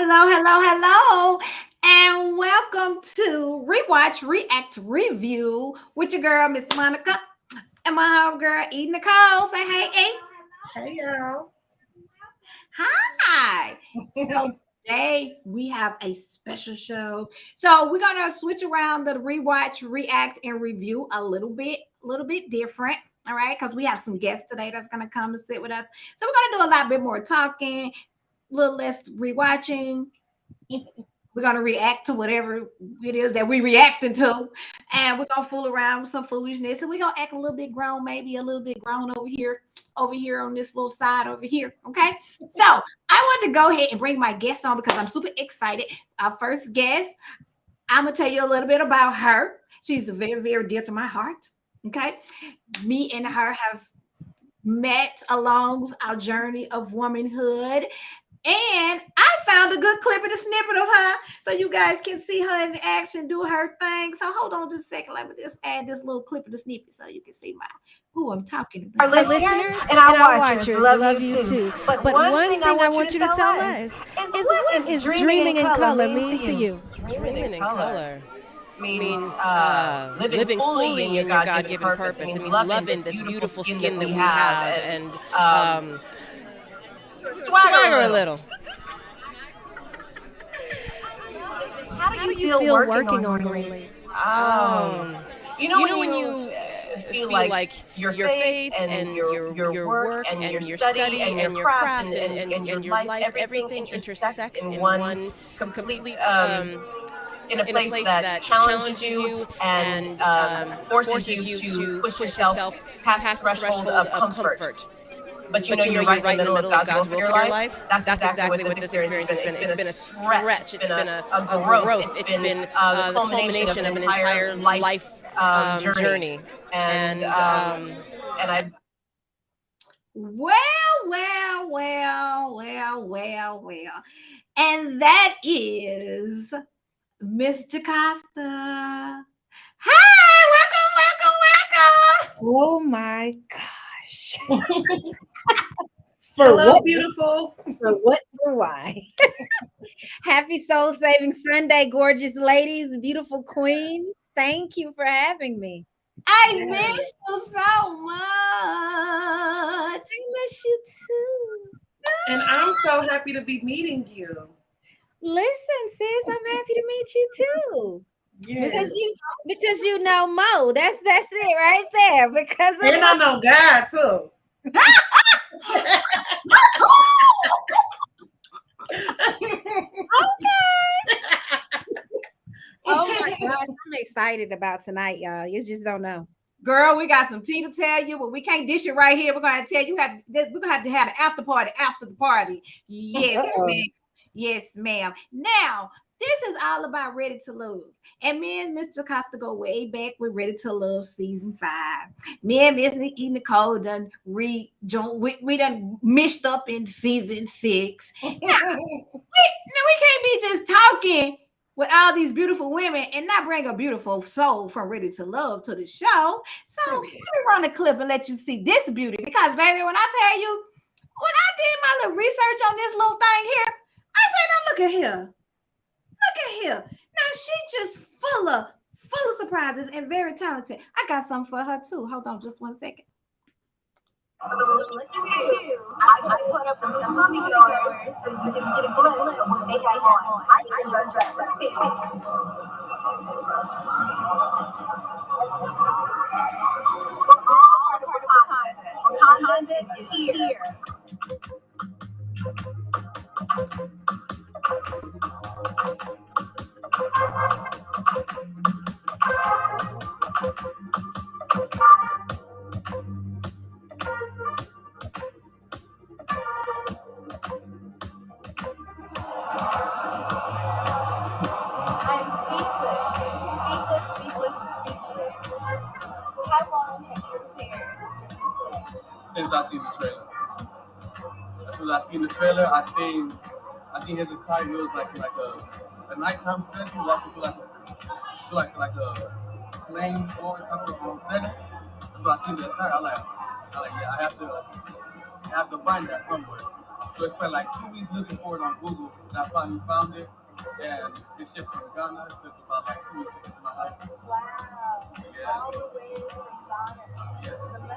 Hello, hello, hello, and welcome to Rewatch, React, Review with your girl, Miss Monica, and my homegirl, E. Nicole. Say hey, E. Hey y'all. Hi. So today we have a special show. So we're gonna switch around the rewatch, react, and review a little bit different. All right, because we have some guests today that's gonna come and sit with us. So we're gonna do a lot bit more talking, a little less rewatching. We're gonna react to whatever it is that we reacting to, and we're gonna fool around with some foolishness, and we're gonna act a little bit grown, maybe a little bit grown over here on this little side over here. Okay, so I want to go ahead and bring my guest on because I'm super excited. Our first guest, I'm gonna tell you a little bit about her. She's very, very dear to my heart. Okay, me and her have met along our journey of womanhood. And I found a good clip of the snippet of her so you guys can see her in action do her thing. So hold on just a second. Let me just add this little clip of the snippet so you can see who I'm talking Our about. listeners and our watchers love you too. But one thing I want you to tell us is what is dreaming in color mean to you? Dreaming in color means living fully in your God-given purpose. It means loving this beautiful skin that we have and swagger a little. How do you feel working on Greenleaf? You know when you feel like your faith and your work and your study and your craft and your life, everything intersects in one complete in a place that challenges you and forces you to push yourself past the threshold of comfort. But you know you're right in the middle of God's will for your life. That's exactly what this experience has been. It's been a stretch. It's been a growth. It's been the culmination of an entire life journey. And I. Well. And that is Miss Jocasta. Hi, welcome. Oh my gosh. Hello, beautiful. For what? For why? Happy Soul Saving Sunday, gorgeous ladies, beautiful queens. Thank you for having me. I miss you so much. I miss you too. And I'm so happy to be meeting you. Listen, sis, I'm happy to meet you too. Yes. Because you know Mo. That's it right there. Because And I know God too. oh my gosh, I'm excited about tonight, y'all. You just don't know. Girl, we got some tea to tell you, but we can't dish it right here. We're gonna tell you we're gonna have to have an after party after the party. Yes, ma'am. Yes, ma'am. Now, this is all about Ready to Love. And me and Mr. Costa go way back with Ready to Love season 5. Me and Miss E. Nicole done we done mished up in season 6. Now, we can't be just talking with all these beautiful women and not bring a beautiful soul from Ready to Love to the show. So let me run a clip and let you see this beauty. Because baby, when I tell you, when I did my little research on this little thing here, I said, now look at here. Look at here. Now she just full of surprises and very talented. I got something for her too. Hold on just one second. Look at you. I put up with some of yours to get a glimpse of what they have on. I dressed up like a all part of the content is here. I'm speechless. How long have you prepared? Since I seen the trailer. As soon as I seen the trailer, I seen his entire. It was like a nighttime setting, walking through like a plain forest something setting. So I seen the entire. I like yeah, I have to find that somewhere. So I spent like 2 weeks looking for it on Google, and I finally found it. And it shipped from Ghana. It took about like 2 weeks to get to my house. Wow. Yes. All the way from Ghana. Yes. The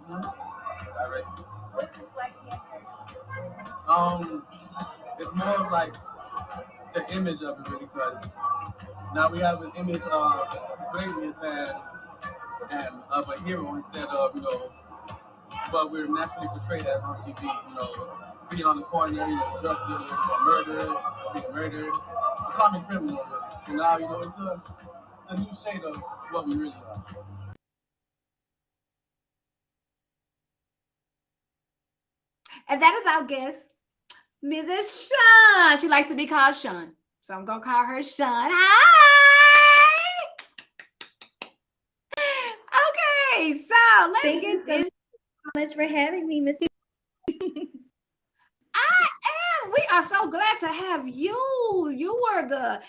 motherland. Directly. What does Black Panther mean? It's more of like the image of it, really, because now we have an image of greatness and of a hero instead of, you know, what we're naturally portrayed as on TV, you know, being on the corner, you know, drug dealers or murderers, being murdered, a common criminal. Really. So now, you know, it's a new shade of what we really are. And that is our guest, Mrs. Sean. She likes to be called Sean. So I'm going to call her Sean. Hi! Okay, so let's Thank get you this. so much for having me, Missy. We are so glad to have you. You were the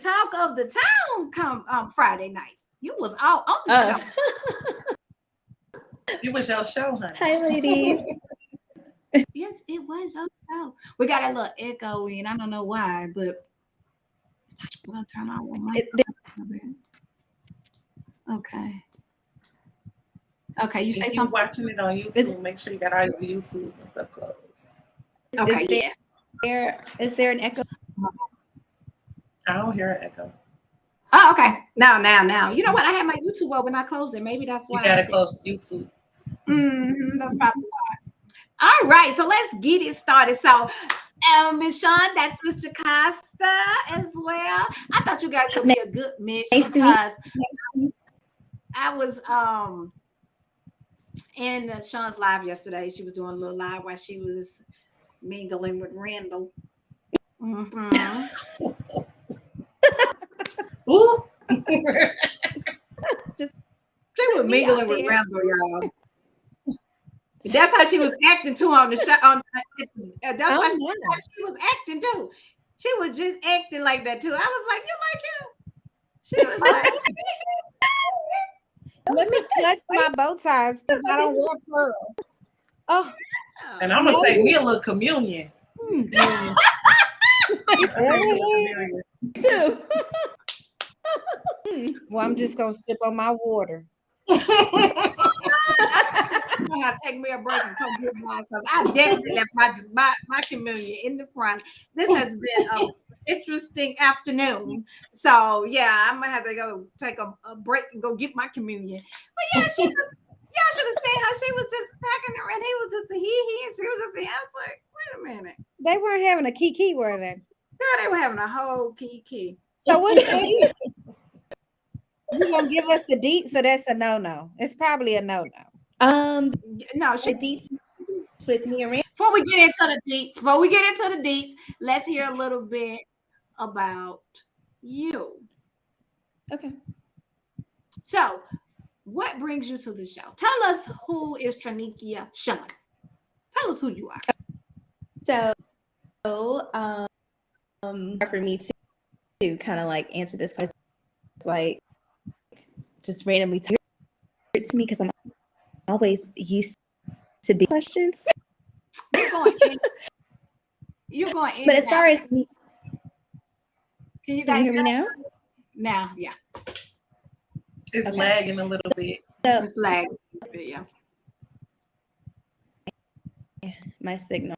talk of the town come Friday night. You was all on the show. It was your show, honey. Hi, ladies. Yes, it was your show. We got a little echo in. I don't know why, but we're gonna turn on one mic. Okay. Okay, you say If you're something? watching it on YouTube, make sure you got all your YouTubes and stuff closed. Okay, Is there an echo? I don't hear an echo. Oh, okay. Now. You know what? I had my YouTube open. I closed it. Maybe that's why. You gotta close YouTube. That's probably why. All right, so let's get it started. So, Miss Sean, that's Mr. Costa as well. I thought you guys would be a good mix because I was in Sean's live yesterday. She was doing a little live while she was mingling with Randall. Mm-hmm. Ooh. She was mingling with Randall, y'all. That's how she was acting too on the show. That's how she was acting too. She was just acting like that too. I was like, "You like him?" She was like, Let me clutch my bow ties because I don't wear pearls. Oh, and I'm gonna take me a little communion. Too. Well, I'm just gonna sip on my water. "I'm gonna have to take me a break and come get mine because I definitely left my communion in the front. This has been an interesting afternoon. So yeah, I'm gonna have to go take a break and go get my communion. But yeah, she was. Y'all should have seen how she was just talking her, and he was just a he, and she was just a. I was like, wait a minute. They weren't having a kiki, were they? Girl, they were having a whole kiki. So what's the deet? You gonna give us the deet? So that's a no. It's probably a no. No, she deets with me and Before we get into the deets, let's hear a little bit about you. Okay. So, what brings you to the show? Tell us who is Tranikia Sean. Tell us who you are. So, for me to kind of like answer this question, like just randomly to me because I'm always used to be questions. You're going in. But as far as me, can you guys hear me now? Now, yeah. It's lagging a little bit. So, It's lagging a bit, yeah. My signal.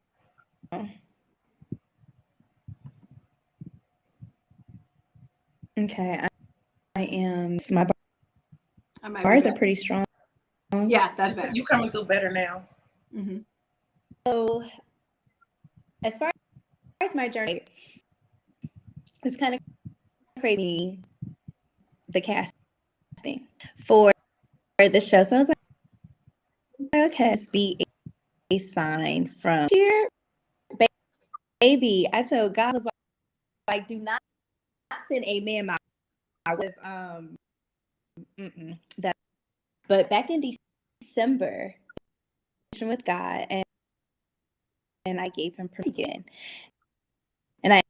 Okay, I am. My bars are pretty strong. Yeah, that's it. You coming through better now. Mm-hmm. So, as far as my journey, it's kind of crazy. The casting for the show, so I was like, okay, let's be a sign from here, baby. I told God, I was like, do not send a man my. I was that, but back in December, with God, and I gave him permission, and I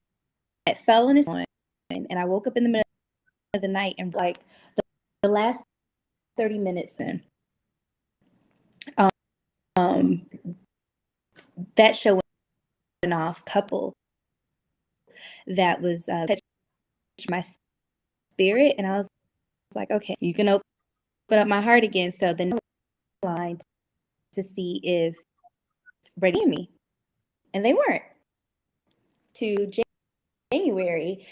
fell in his one, and I woke up in the middle of the night and like the last 30 minutes in, that show went off. Couple that was touched my spirit, and I was like, okay, you can open up my heart again. So the line to see if ready for me, and they weren't. To January,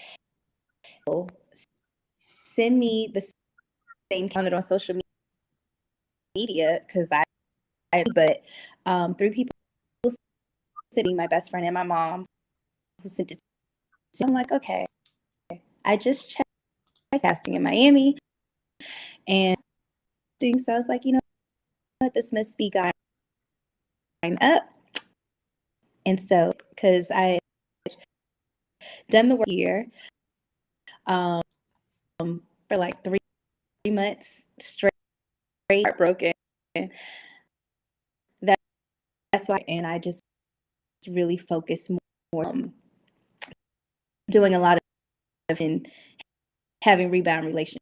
send me the same counted on social media because but 3 people sitting, my best friend and my mom, who sent it to me. I'm like, okay, I just checked casting in Miami, and doing so I was like, you know what, this must be God up. And so, because I had done the work here for like 3 months straight, heartbroken. That's why, and I just really focused more doing a lot of in having rebound relationships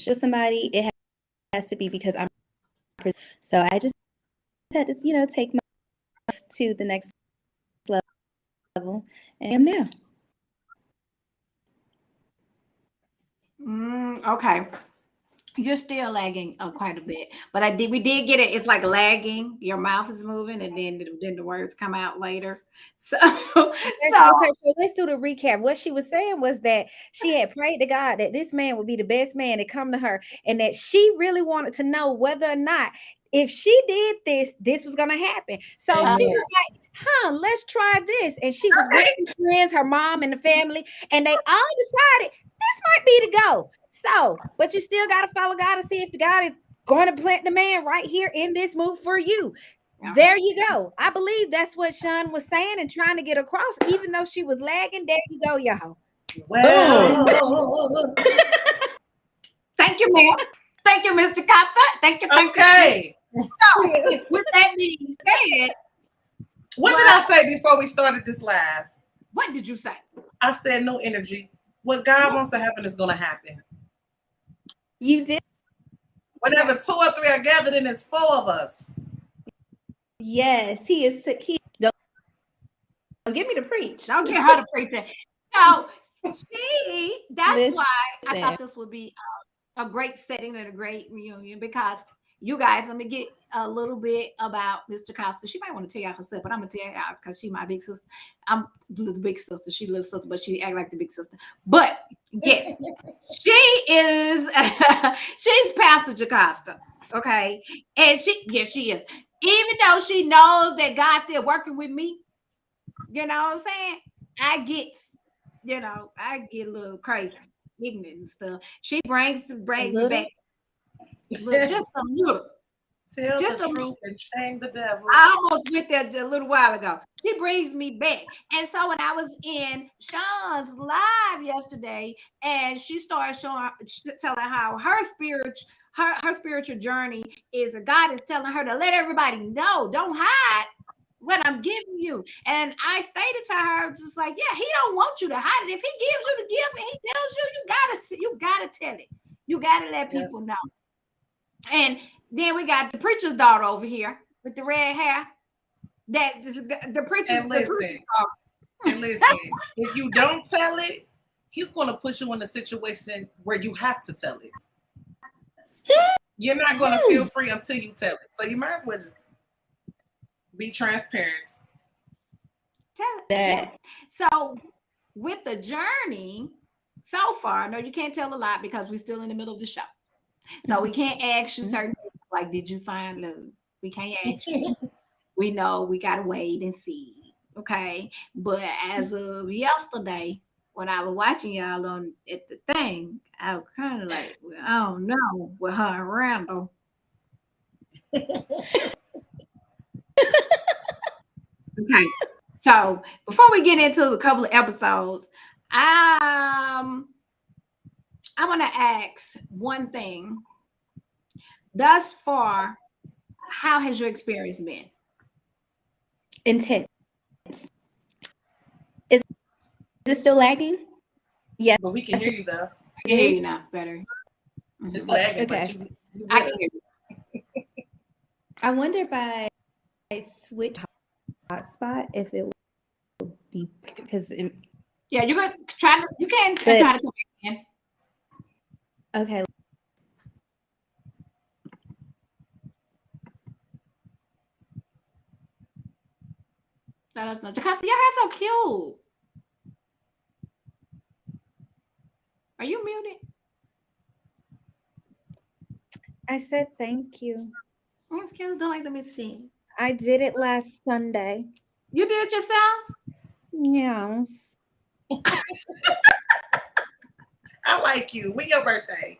with somebody. It has to be because I'm so I just had to, you know, take my life to the next level, and I am now. Okay. You're still lagging quite a bit, but we did get it. It's like lagging. Your mouth is moving, and then the words come out later. So Okay, so let's do the recap. What she was saying was that she had prayed to God that this man would be the best man to come to her, and that she really wanted to know whether or not if she did this was gonna happen. So she was like, let's try this. And she was with her friends, her mom, and the family, and they all decided this might be the go. So, but you still got to follow God and see if the God is going to plant the man right here in this move for you. There you go. I believe that's what Sean was saying and trying to get across, even though she was lagging. There you go, y'all. Well, thank you, ma'am. Thank you, Mr. Costa. Thank you. okay. So, with that being said, What did I say before we started this live? What did you say? I said no energy. What God wants to happen is going to happen. You did. Whatever 2 or 3 are gathered in, is 4 of us. Yes, he is. Don't get me to preach. Don't get her to preach it. So that's why I thought this would be a great setting and a great reunion, because you guys, let me get a little bit about Mr. Costa. She might want to tell y'all herself, but I'm gonna tell y'all because she's my big sister. I'm the big sister. She little sister, but she act like the big sister. But yes, she is. She's Pastor Jocasta. Okay, and she is. Even though she knows that God's still working with me, you know what I'm saying? I get a little crazy, ignorant and stuff. She brings me back just a little. Tell just the truth and shame the devil. I almost went there just a little while ago. She brings me back. And so when I was in Sean's live yesterday, and she started telling how her spiritual journey is, God is telling her to let everybody know, don't hide what I'm giving you. And I stated to her, just like, yeah, he don't want you to hide it. If he gives you the gift and he tells you, you gotta tell it. You gotta let people know. And then we got the preacher's daughter over here with the red hair. That just the preacher's daughter. And listen, if you don't tell it, he's going to put you in a situation where you have to tell it. You're not going to feel free until you tell it. So you might as well just be transparent. Tell it. Yeah. So with the journey so far, I know you can't tell a lot because we're still in the middle of the show. So we can't ask you certain things like, did you find love? We can't ask you. We know we got to wait and see. Okay. But as of yesterday, when I was watching y'all at the thing, I was kind of like, well, I don't know with her and Randall. Okay. So before we get into a couple of episodes, I want to ask one thing. Thus far, how has your experience been? Intense. Is it still lagging? Yeah. But we can hear you though. I can hear you now better. It's lagging, okay. But I can hear you. I wonder if I switch spot if it would be because Yeah, you can try to. You can But- try to come in. okay. Let us know. Jacasa, your hair's so cute. Are you muted? I said thank you. That's cute. Don't let me see. I did it last Sunday. You did it yourself? Yes. I like you. When your birthday?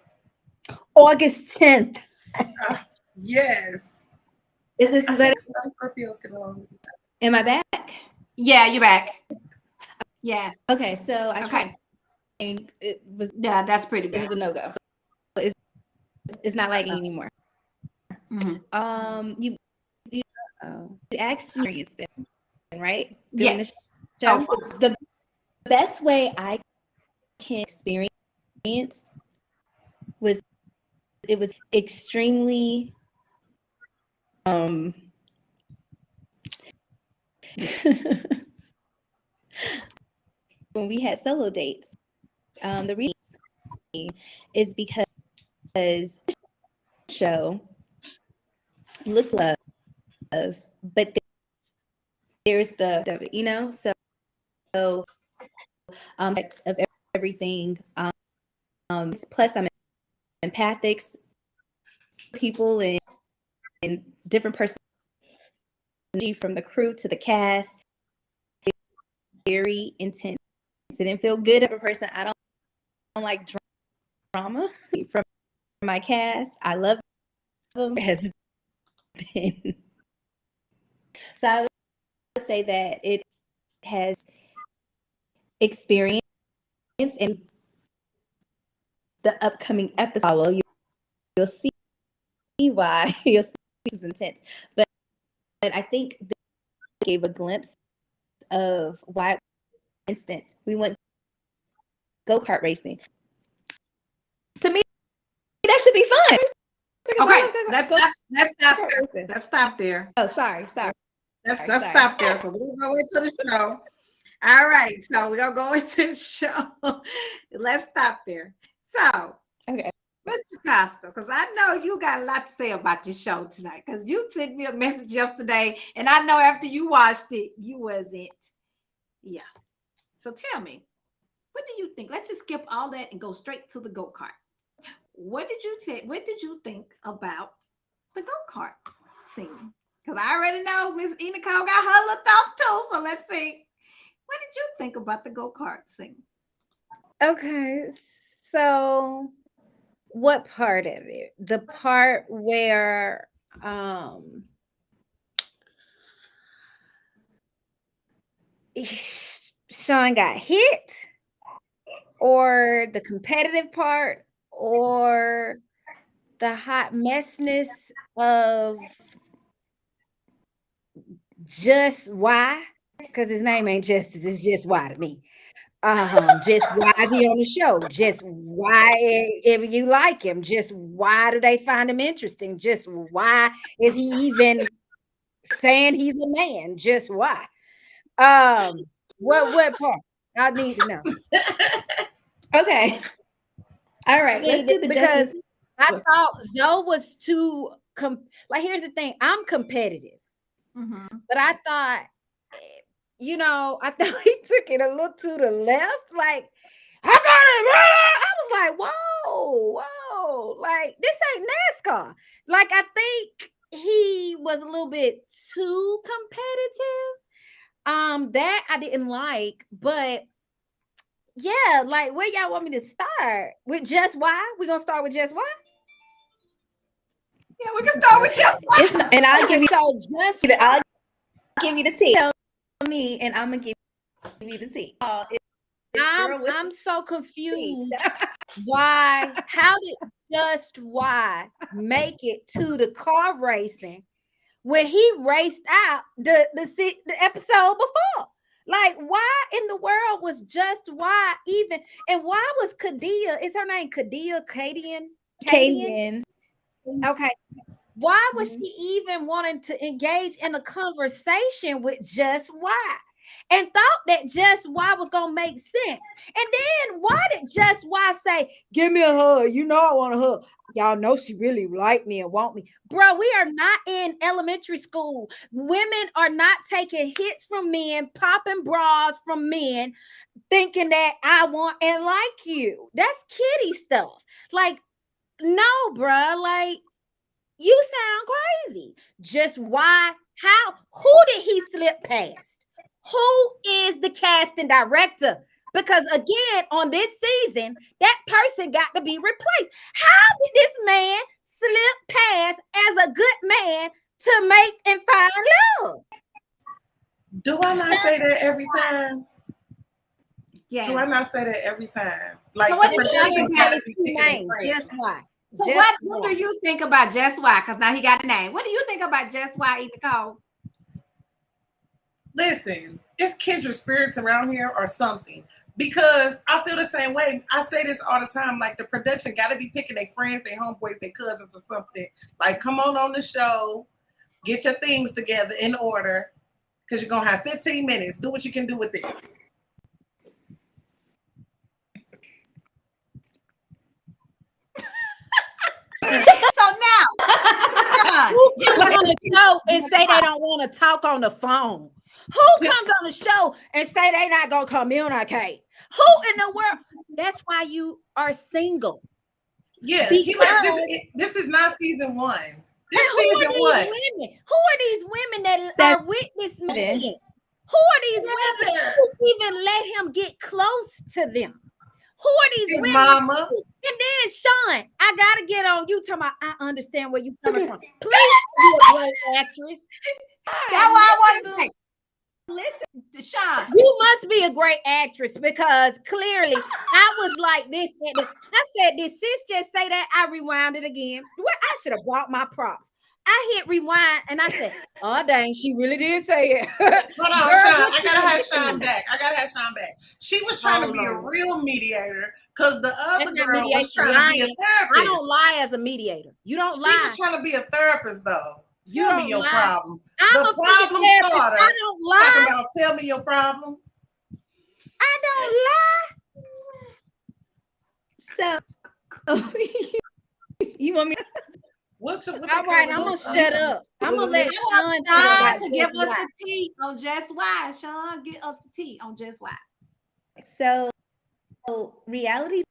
August 10th. Yes. Is this I better? think Scorpios get along with that. Am I back? Yeah, you're back. Yes. Okay, so I tried. Okay. It was Yeah, that's pretty it was good. a no-go. It's not lagging anymore. Mhm. You Oh. asked me it's been right during Yes. the So show. far. The best way I can experience was it was extremely when we had solo dates. The reason is because the show look love, but there's the so of everything. Plus I'm empathic people and different personality from the crew to the cast. Very intense. It didn't feel good of a person. I don't like drama from my cast. I love them. Has been. So I would say that it has experience in the upcoming episode. You'll see why you'll see this is intense. But I think this gave a glimpse of why. For instance, we went go-kart racing. To me, that should be fun. Okay, let's stop. Let's stop there. Oh, sorry. Let's Sorry. stop there. So we'll go into the show. All right. So we're gonna go into the show. Let's stop there. So, Okay. Mr. Costa, because I know you got a lot to say about this show tonight. Because you sent me a message yesterday, and I know after you watched it, you wasn't. Yeah. So tell me, what do you think? Let's just skip all that and go straight to the go-kart. What did you think about the go-kart scene? Because I already know Miss Nicole got her little thoughts too. So let's see. What did you think about the go-kart scene? Okay. So what part of it? The part where Sean got hit, or the competitive part, or the hot messness of just why? Because his name ain't Justice, it's just why to me. Just why is he on the show? Just why if you like him? Just why do they find him interesting? Just why is he even saying he's a man? Just why? What part? I need to know. Okay. All right. Let's do the because justice. I thought Zoe was too like here's the thing, I'm competitive, but I thought I thought he took it a little to the left. Like, I got it. I was like, whoa, like this ain't NASCAR. Like, I think he was a little bit too competitive. That I didn't like, but yeah, like where y'all want me to start? With just why? We're gonna start with just why? Yeah, we can start with just why. And I'll give you I'll give you the tea. Tell me, and I'm gonna give you the tea. I'm so confused. Why? How did just why make it to the car racing when he raced out the episode before? Like, why in the world was just why even? And why was Kadia? Is her name Kadia? Kadian? Kadian. Okay. Why was she even wanting to engage in a conversation with Just Why? And thought that Just Why was gonna make sense. And then why did Just Why say, "Give me a hug"? You know I want a hug. Y'all know she really like me and want me. Bro, we are not in elementary school. Women are not taking hits from men, popping bras from men, thinking that I want and like you. That's kiddie stuff. Like, no, bro. Like, you sound crazy. Just why? How? Who did he slip past? Who is the casting director? Because again, on this season, that person got to be replaced. How did this man slip past as a good man to make and find love? Do I not say that every time? Yes. Do I not say that every time? Like, so what the do production you gotta think be picking their friends. Just why? So Just what why. do you think about Just Why? Because now he got a name. What do you think about Just Why, Ethan Cole? Listen, it's kindred spirits around here or something. Because I feel the same way. I say this all the time. Like, the production got to be picking their friends, their homeboys, their cousins or something. Like, come on the show. Get your things together in order. Because you're going to have 15 minutes. Do what you can do with this. So now, who comes on the show and say they don't want to talk on the phone? Who comes on the show and say they not gonna communicate? Who in the world? That's why you are single. Yeah, this is not season 1. This who season are these 1. women? Who are these women that are with this man? Who are these women who even let him get close to them? Who are these His women? mama. And then Sean, I gotta get on you talking about I understand where you coming from. Please be a great actress. That's what I want to say. Listen, Sean. You must be a great actress because clearly I was like this. I said, did sis just say that? I rewound it again. I should have brought my props. I hit rewind and I said, oh dang, she really did say it. Hold on, Sean. I gotta have Sean back. She was trying to be a real mediator because the other girl was trying to be a therapist. I don't lie as a mediator. You don't lie. She was trying to be a therapist though. Tell me your problems. I'm the a problem starter. I don't lie. Talking about tell me your problems. I don't lie. So you want me? All right, I'm gonna shut up. I'm gonna let Sean to give us the tea on Just Why. Sean, get us the tea on Just Why. So reality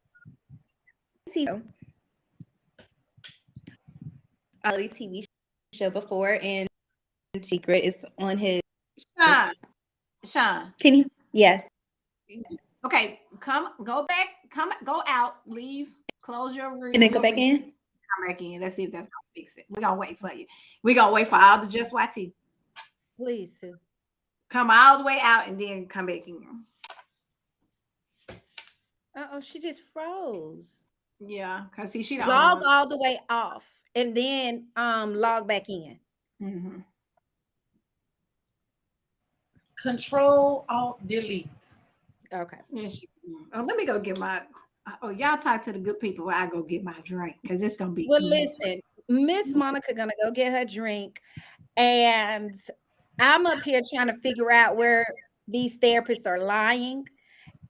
TV show before and Secret is on his. Sean. Can you? Yes. Okay, go out, leave, close your room. And then go back in? Come back in. Let's see if that's gonna fix it. We're gonna wait for you. We're gonna wait for all the Just Why tea. Please, Sue. Come all the way out and then come back in. She just froze. Yeah, because she log all the way off and then log back in. Mm-hmm. Control Alt Delete. Okay. Let me go get my. Y'all talk to the good people while I go get my drink because it's gonna be. Well, listen, Miss Monica gonna go get her drink, and I'm up here trying to figure out where these therapists are lying.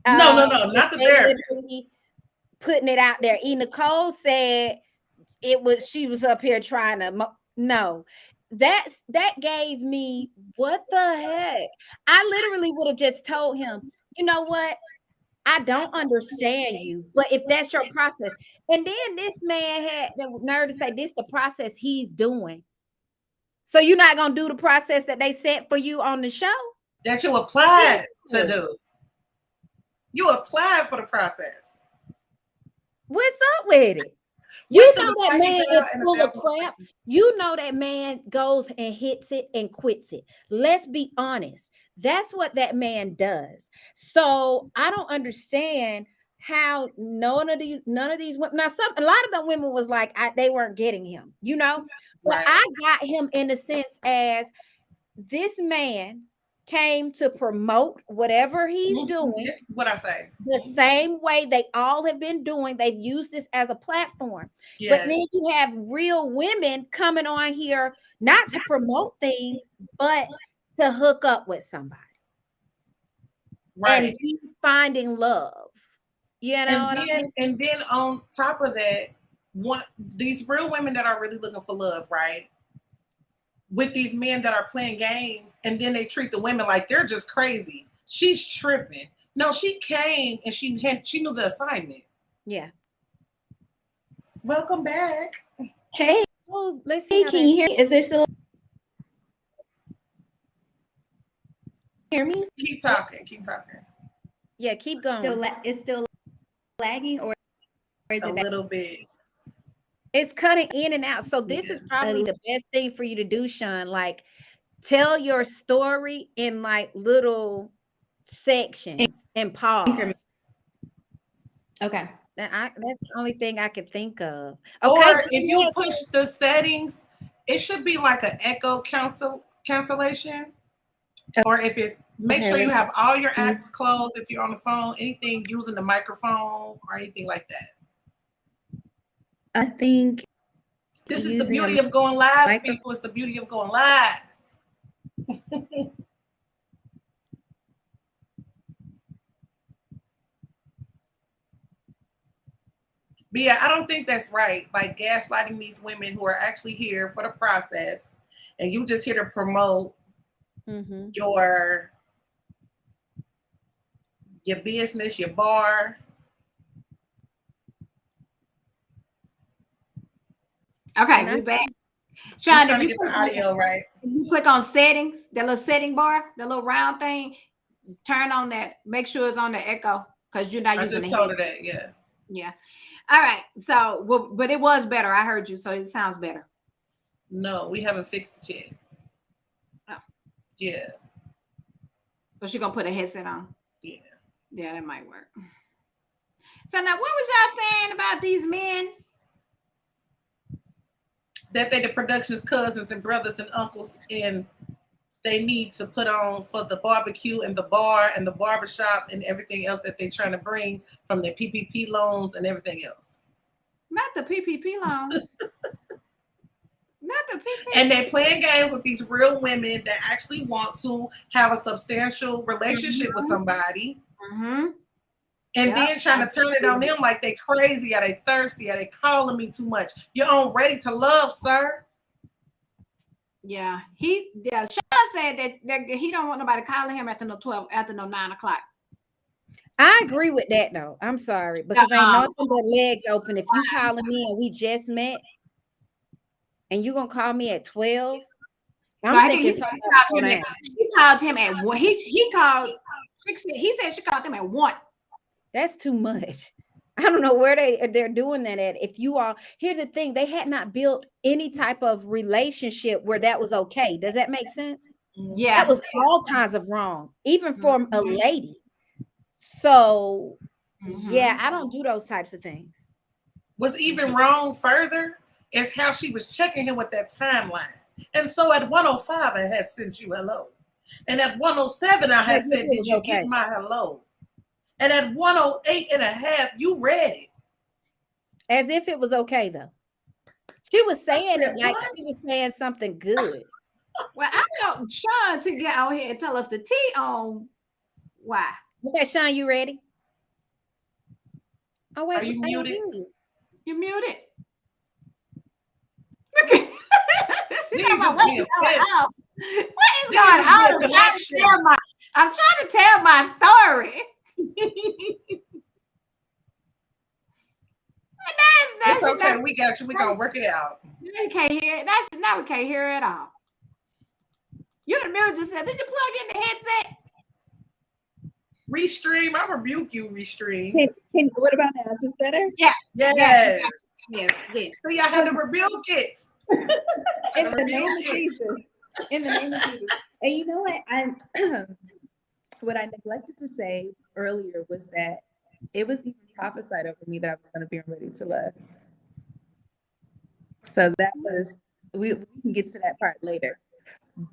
No, not the therapist. Putting it out there. Nicole said she was up here trying to. No, that gave me what the heck. I literally would have just told him, you know what? I don't understand you, but if that's your process, and then this man had the nerve to say this the process he's doing. So you're not gonna do the process that they set for you on the show? That you applied to do. You applied for the process. What's up with it? You know that man is full of crap. You know that man goes and hits it and quits it. Let's be honest. That's what that man does. So I don't understand how none of these women. Now, a lot of the women was like they weren't getting him, but I got him in a sense as this man came to promote whatever he's doing What I say? the same way they all have been doing. They've used this as a platform. Yes. But then you have real women coming on here not to promote things, but to hook up with somebody. Right. And be finding love. You know and then on top of that, these real women that are really looking for love, right? With these men that are playing games, and then they treat the women like they're just crazy. She's tripping. No, she came and she knew the assignment. Yeah. Welcome back. Hey, oh, let's see. Can you hear me? Is there still hear me? Keep talking. Yeah, keep going. It's still lagging, or is a it little bit? It's cutting in and out. So this is probably the best thing for you to do, Sean. Like, tell your story in like little sections and pause. Okay. That's the only thing I could think of. Okay. Or if you push the settings, it should be like an echo cancellation. Or if it's make sure you have all your apps closed if you're on the phone, anything using the microphone or anything like that. I think this is the beauty of going live, people. It's the beauty of going live. But yeah, I don't think that's right. Like gaslighting these women who are actually here for the process, and you just here to promote your business, your bar. Okay, we're back. Sean, if you get the audio right, if you click on settings, that little setting bar, that little round thing, turn on that. Make sure it's on the echo because you're not using it. I just told her that, yeah. Yeah. All right. So, well, but it was better. I heard you, so it sounds better. No, we haven't fixed it yet. Oh. Yeah. So she's gonna put a headset on. Yeah. Yeah, that might work. So now, what was y'all saying about these men? That they the production's cousins and brothers and uncles, and they need to put on for the barbecue and the bar and the barbershop and everything else that they're trying to bring from their PPP loans and everything else. Not the PPP loans. Not the PPP. And they're playing games with these real women that actually want to have a substantial relationship with somebody. And then trying to turn it on them like they crazy, are they thirsty, are they calling me too much? You're on ready to love, sir. Yeah, Sean said that he don't want nobody calling him after no 9 o'clock. I agree with that though. I'm sorry, because ain't nothing but legs open. If you calling me and we just met, and you gonna call me at 12, I'm thinking he called him at 1. He called. He said she called him at 1. That's too much. I don't know where they're doing that at. If you all, here's the thing, they had not built any type of relationship where that was okay. Does that make sense? Yeah, that was all kinds of wrong, even for a lady. So yeah, I don't do those types of things. What's even wrong further is how she was checking him with that timeline. And so at 105, I had sent you hello. And at 107, I had said, did you get my hello? And at 108 and a half, you read it. As if it was okay, though. She was saying it like she was saying something good. Well, I want Sean to get out here and tell us the tea on why. Okay, Sean, you ready? Oh, wait. Are you muted? You muted. What is going on? I'm trying to tell my story. It's okay. We got you. We're going to work it out. You can't hear it. Now we can't hear it at all. You the mirror just said, did you plug in the headset? Restream. I rebuke you, Restream. What about now? Is this better? Yes. Yes. So I had to rebuke it. In the name of Jesus. In the name of Jesus. And you know what? What I neglected to say earlier was that it was even prophesied over me that I was going to be ready to love. So that was, we can get to that part later.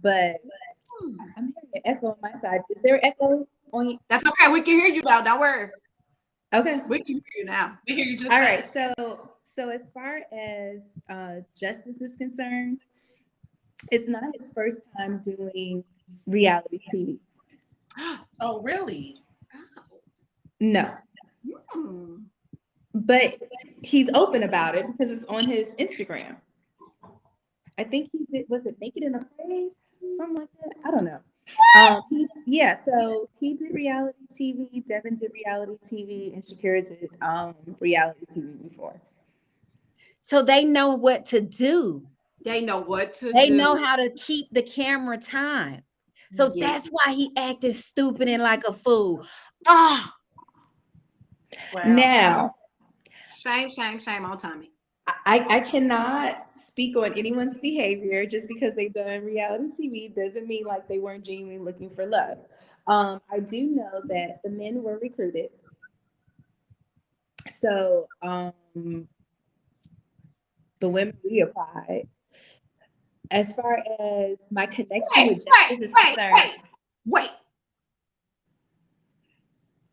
But I'm hearing an echo on my side. Is there echo on you? That's okay. We can hear you now. Don't worry. Okay. We can hear you now. We hear you just All fine. right. So as far as Justice is concerned, it's not his first time doing reality TV. Oh, really? No. But he's open about it because it's on his Instagram. I think he did, was it Naked and Afraid? Something like that. I don't know. So he did reality TV, Devin did reality TV, and Shakira did reality TV before. So they know what to do. They know what to They do. know how to keep the camera time. So that's why he acted stupid and like a fool. Wow. Now, shame on Tommy. I cannot speak on anyone's behavior. Just because they've done reality TV doesn't mean like they weren't genuinely looking for love. I do know that the men were recruited. So the women we applied. As far as my connection with Justice is concerned. Wait.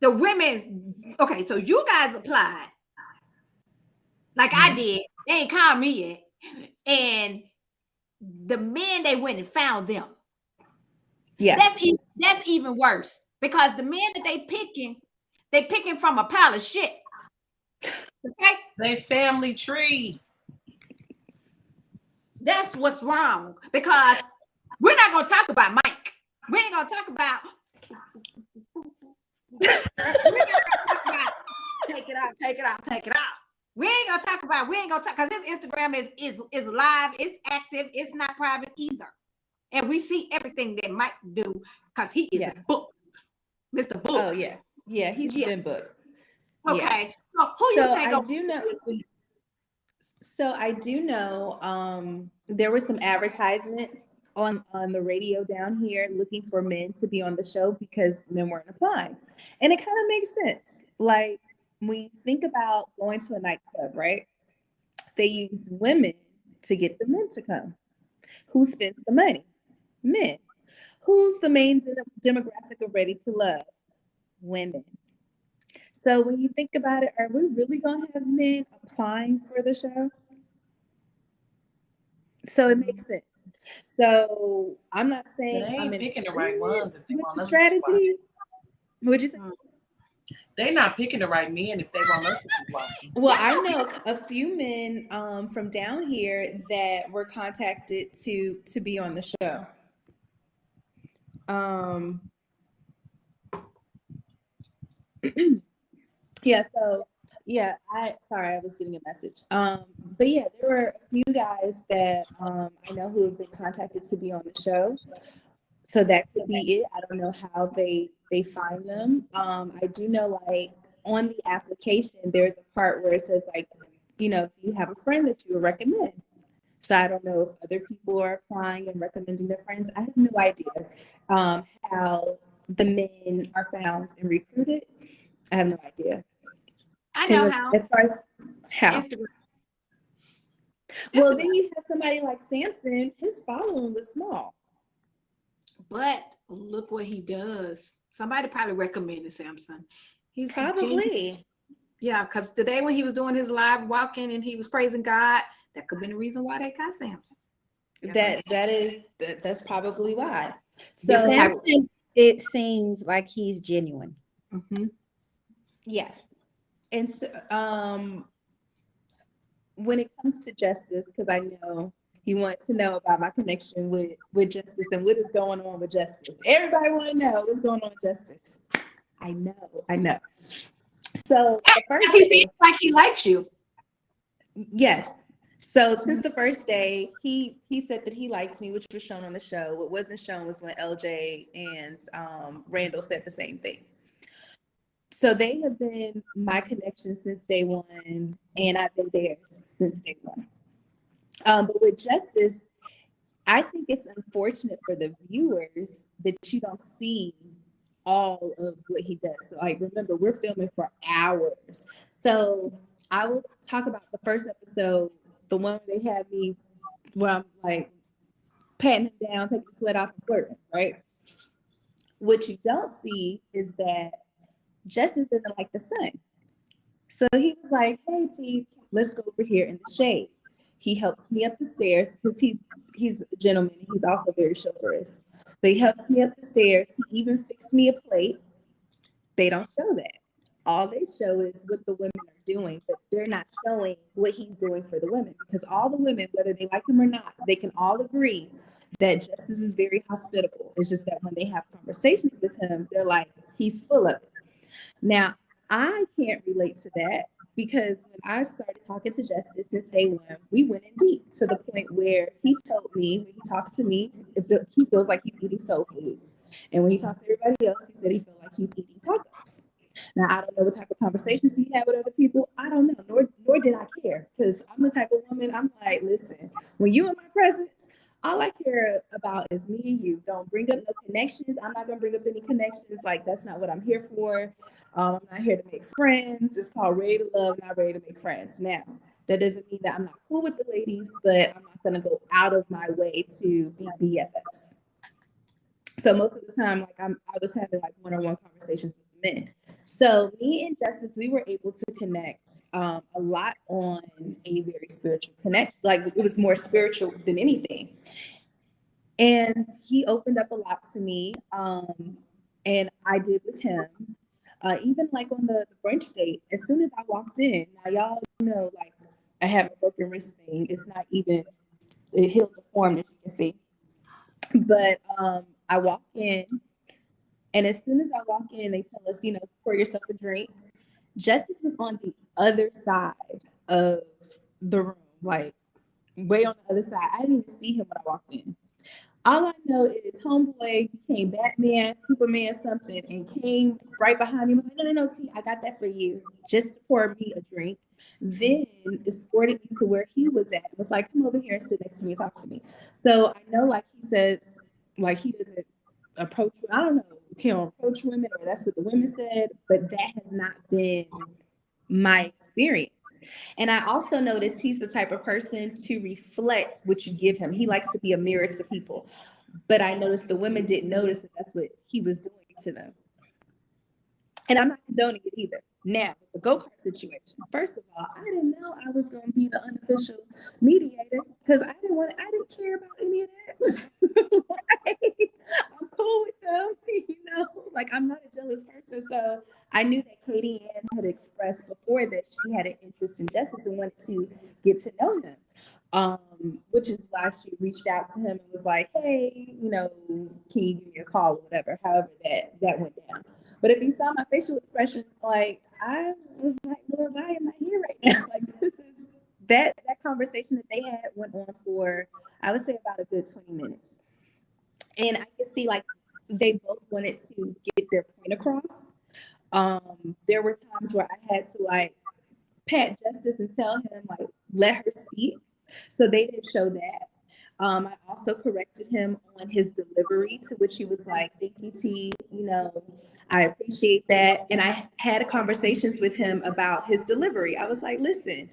The women, okay, so you guys applied. Like I did. They ain't called me yet. And the men, they went and found them. Yeah. That's even worse. Because the men that they picking from a pile of shit. Okay? They family tree. That's what's wrong. Because we're not gonna talk about Mike. We ain't gonna talk about take it out. We ain't gonna talk because his Instagram is live, it's active, it's not private either. And we see everything that Mike do because he is booked. Mr. Book. Oh yeah. Yeah, he's been booked. Okay. So who you think I do know. So I do know there were some advertisements on the radio down here looking for men to be on the show because men weren't applying. And it kind of makes sense. Like when you think about going to a nightclub, right? They use women to get the men to come. Who spends the money? Men. Who's the main demographic of Ready to Love? Women. So when you think about it, are we really going to have men applying for the show? So it makes sense. So I'm not saying I'm picking the right ones if they want us strategy. What'd you say? They're not picking the right men if they want us to be watching. Well, I know a few men from down here that were contacted to be on the show. I was getting a message. But yeah, there were a few guys that I know who have been contacted to be on the show. So that could be it. I don't know how they find them. I do know like on the application, there's a part where it says like, do you have a friend that you would recommend? So I don't know if other people are applying and recommending their friends. I have no idea how the men are found and recruited. I have no idea. I know how. As far as how. Instagram. Well, then you have somebody like Samson. His following was small. But look what he does. Somebody probably recommended Samson. He's probably. Yeah, because today when he was doing his live walking and he was praising God, that could have been the reason why they got Samson. That's probably why. So Samson, it seems like he's genuine. Mm-hmm. Yes. And so when it comes to Justice, because I know you want to know about my connection with Justice and what is going on with Justice. Everybody want to know what's going on with Justice. I know. So the first he seems like he likes you. Yes. So since the first day, he said that he liked me, which was shown on the show. What wasn't shown was when LJ and Randall said the same thing. So they have been my connection since day one, and I've been there since day one. But with Justice, I think it's unfortunate for the viewers that you don't see all of what he does. So, like, remember, we're filming for hours. So I will talk about the first episode, the one where they had me, where I'm like patting him down, taking the sweat off and flirting, right? What you don't see is that Justice doesn't like the sun. So he was like, hey T, let's go over here in the shade. He helps me up the stairs because he's a gentleman. He's also very chivalrous. So he helps me up the stairs. He even fixed me a plate. They don't show that. All they show is what the women are doing, but they're not showing what he's doing for the women, because all the women, whether they like him or not, they can all agree that Justice is very hospitable. It's just that when they have conversations with him, they're like, he's full of it. Now, I can't relate to that because when I started talking to Justice since day one, we went in deep to the point where he told me, when he talks to me, he feels like he's eating soul food. And when he talks to everybody else, he said he feels like he's eating tacos. Now, I don't know what type of conversations he had with other people. I don't know, nor did I care, because I'm the type of woman, I'm like, listen, when you in my presence, all I care about is me and you. Don't bring up no connections. I'm not going to bring up any connections. Like, that's not what I'm here for. I'm not here to make friends. It's called ready to love, not ready to make friends. Now, that doesn't mean that I'm not cool with the ladies, but I'm not going to go out of my way to be BFFs. So most of the time, like I was having like one-on-one conversations with men. So me and Justice, we were able to connect a lot on a very spiritual connect. Like it was more spiritual than anything. And he opened up a lot to me, and I did with him. Even like on the brunch date, as soon as I walked in, now y'all know, like I have a broken wrist thing. It's not even, it healed the form, as you can see. But I walk in, and as soon as I walk in, they tell us, pour yourself a drink. Justice was on the other side of the room, like way on the other side. I didn't even see him when I walked in. All I know is homeboy became Batman, Superman, something, and came right behind me and was like, no, T, I got that for you, just to pour me a drink. Then escorted me to where he was at. It was like, come over here and sit next to me and talk to me. So I know, like he says, like he doesn't approach, I don't know, he don't approach women, or that's what the women said, but that has not been my experience. And I also noticed he's the type of person to reflect what you give him. He likes to be a mirror to people. But I noticed the women didn't notice that that's what he was doing to them. And I'm not condoning it either. Now, the go-kart situation. First of all, I didn't know I was going to be the unofficial mediator because I didn't care about any of that. Like, I'm cool with them, like I'm not a jealous person. So I knew that Katie Ann had expressed before that she had an interest in Justice and wanted to get to know him. Which is why she reached out to him and was like, hey, can you give me a call or whatever, however that went down. But if you saw my facial expression, like I was like, Lord, why am I here right now? Like this is that conversation that they had went on for, I would say, about a good 20 minutes. And I could see like they both wanted to get their point across. There were times where I had to like pat Justice and tell him like, let her speak. So they didn't show that. I also corrected him on his delivery, to which he was like, thank you, T, I appreciate that. And I had conversations with him about his delivery. I was like, listen,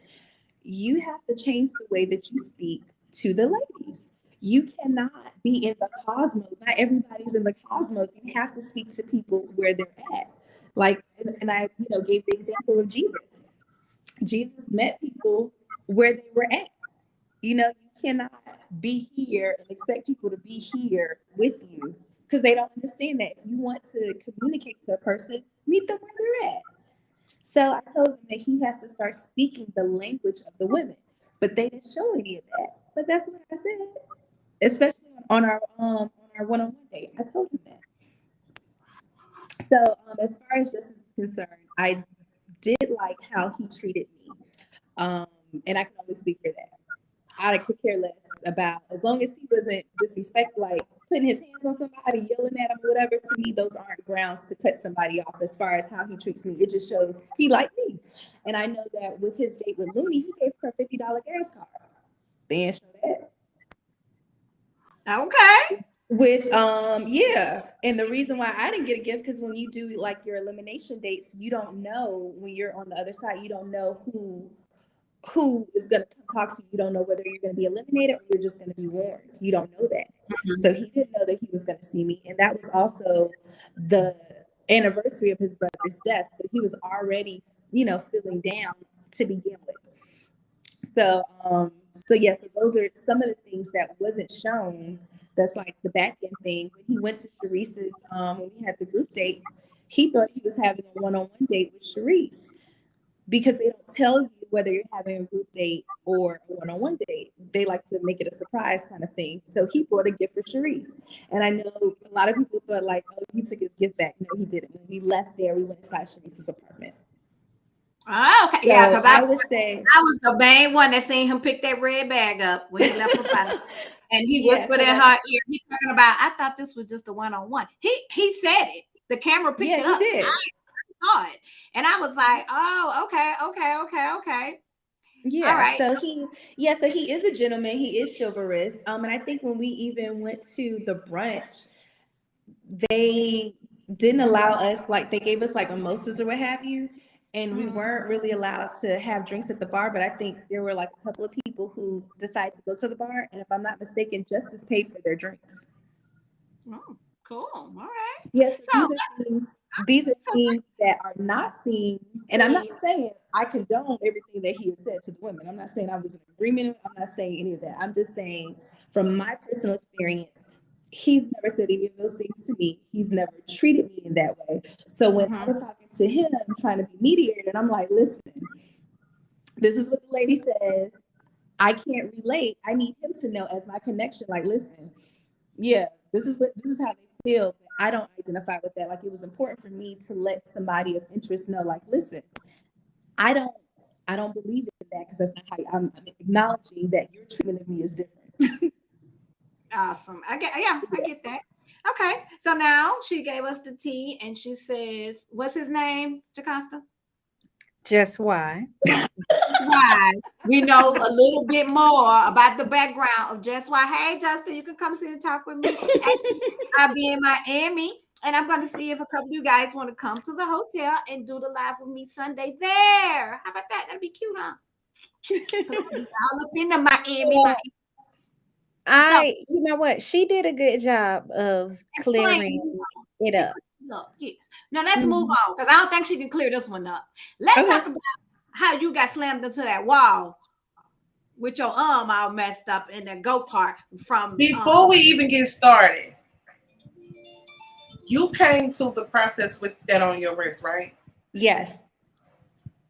you have to change the way that you speak to the ladies. You cannot be in the cosmos. Not everybody's in the cosmos. You have to speak to people where they're at. Like, and I, gave the example of Jesus. Jesus met people where they were at. You cannot be here and expect people to be here with you because they don't understand that. If you want to communicate to a person, meet them where they're at. So I told him that he has to start speaking the language of the women, but they didn't show any of that. But that's what I said, especially on our one-on-one date. I told him that. So as far as Justice is concerned, I did like how he treated me, and I can only speak for that. I could care less about, as long as he wasn't disrespectful, like putting his hands on somebody, yelling at him, or whatever. To me, those aren't grounds to cut somebody off. As far as how he treats me, it just shows he liked me. And I know that with his date with Looney, he gave her a $50 gas card. They didn't show that. Okay. With yeah, and the reason why I didn't get a gift, because when you do like your elimination dates, you don't know, when you're on the other side, you don't know who who is going to talk to you. You don't know whether you're going to be eliminated or you're just going to be warned. You don't know that. So he didn't know that he was going to see me. And that was also the anniversary of his brother's death. So he was already, feeling down to begin with. So, so those are some of the things that wasn't shown. That's like the back end thing. When he went to Sharice's, when we had the group date, he thought he was having a one-on-one date with Sharice, because they don't tell you whether you're having a group date or a one-on-one date. They like to make it a surprise kind of thing. So he brought a gift for Sharice. And I know a lot of people thought like, oh, he took his gift back. No, he didn't. When we left there, we went inside Sharice's apartment. Oh, okay. So Yeah, because I would say I was the main one that seen him pick that red bag up when he left the party. And he whispered in her ear, he's talking about, I thought this was just a one-on-one. He said it. The camera picked it up. He did. I saw it. And I was like, oh, okay. Yeah. All right. So he is a gentleman. He is chivalrous. And I think when we even went to the brunch, they didn't allow us, like they gave us like mimosas or what have you. And we weren't really allowed to have drinks at the bar, but I think there were like a couple of people who decided to go to the bar. And if I'm not mistaken, Justice paid for their drinks. Oh, cool. All right. Yes. These are things that are not seen. And I'm not saying I condone everything that he has said to the women. I'm not saying I was in agreement. I'm not saying any of that. I'm just saying from my personal experience, he's never said any of those things to me. He's never treated me in that way. So when I was talking to him, trying to be mediator, and I'm like, listen, this is what the lady says. I can't relate. I need him to know as my connection. Like, listen, yeah, this is how they feel. But I don't identify with that. Like, it was important for me to let somebody of interest know, like, listen, I don't believe in that, because that's not how I'm acknowledging that your treatment of me is different. Awesome. I get that. Okay. So now she gave us the tea and she says, what's his name, Jocasta? Just why? Why? We know a little bit more about the background of Just Why. Hey, Justin, you can come sit and talk with me. Actually, I'll be in Miami, and I'm going to see if a couple of you guys want to come to the hotel and do the live with me Sunday there. How about that? That'd be cute, huh? All up in the Miami. You know what? She did a good job of clearing it up. Yes. Now let's move on, because I don't think she can clear this one up. Let's talk about how you got slammed into that wall with your arm all messed up in that go-kart from. Before we even get started, you came to the process with that on your wrist, right? Yes.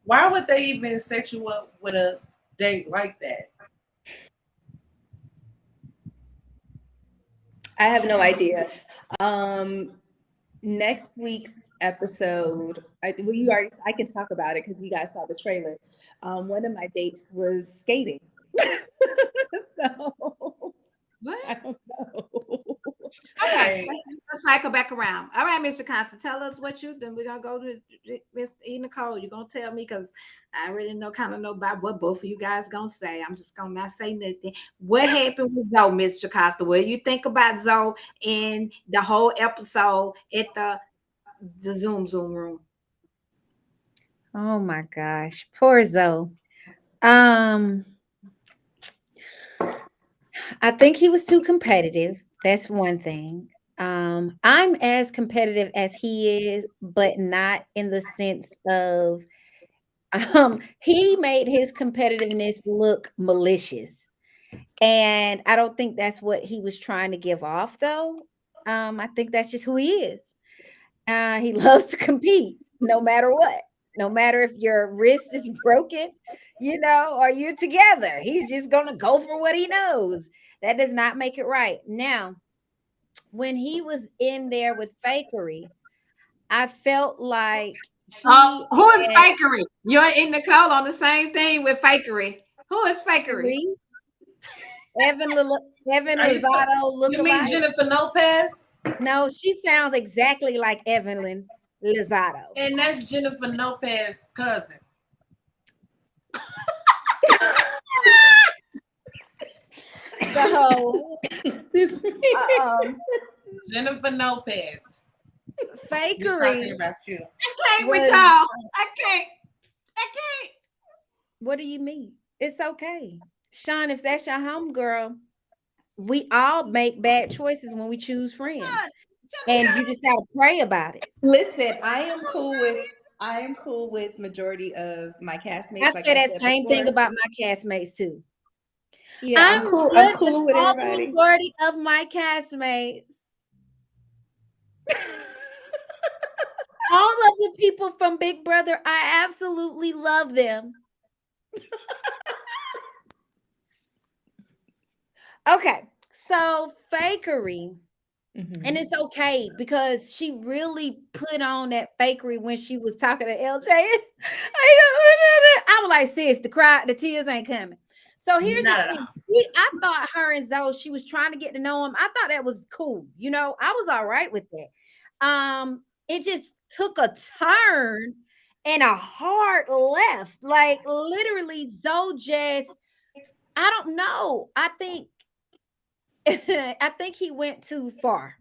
Why would they even set you up with a date like that? I have no idea. Next week's episode, I can talk about it because you guys saw the trailer. One of my dates was skating. So what? I don't know. Okay, let's cycle back around. All right, Mr. Constant, tell us what you. Then we're gonna go to Miss E. Nicole. You're gonna tell me, because I really know about what both of you guys gonna say. I'm just gonna not say nothing. What happened with Zoe, Mr. Costa? What do you think about Zoe in the whole episode at the Zoom room? Oh my gosh, poor Zoe. I think he was too competitive. That's one thing. I'm as competitive as he is, but not in the sense of he made his competitiveness look malicious. And I don't think that's what he was trying to give off, though. I think that's just who he is. He loves to compete no matter what. No matter if your wrist is broken, or you're together. He's just going to go for what he knows. That does not make it right. Now, when he was in there with Fakery, I felt like who is Fakery? You're in Nicole on the same thing with Fakery. Who is Fakery? Evan Lozado lookalike. You mean Jennifer Lopez? No, she sounds exactly like Evelyn Lozado. And that's Jennifer Lopez's cousin. So, Jennifer Lopez. Fakery. Talking about you. I can't with y'all. I can't. What do you mean? It's okay. Sean, if that's your home girl, we all make bad choices when we choose friends. And you just gotta pray about it. Listen, I am cool with majority of my I castmates, like say I that said same thing before. about my castmates too. Yeah, I'm I'm good with cool with all the everybody. majority of my castmates. All of the people from Big Brother, I absolutely love them. Okay, so fakery. And it's okay because she really put on that fakery when she was talking to LJ. I was like, sis, the tears ain't coming. So here's the Not at thing. all. I thought her and Zoe, she was trying to get to know him. I thought that was cool. You know, I was all right with that. It just took a turn and a hard left. Like literally, Zoe just, I don't know. I think I think he went too far.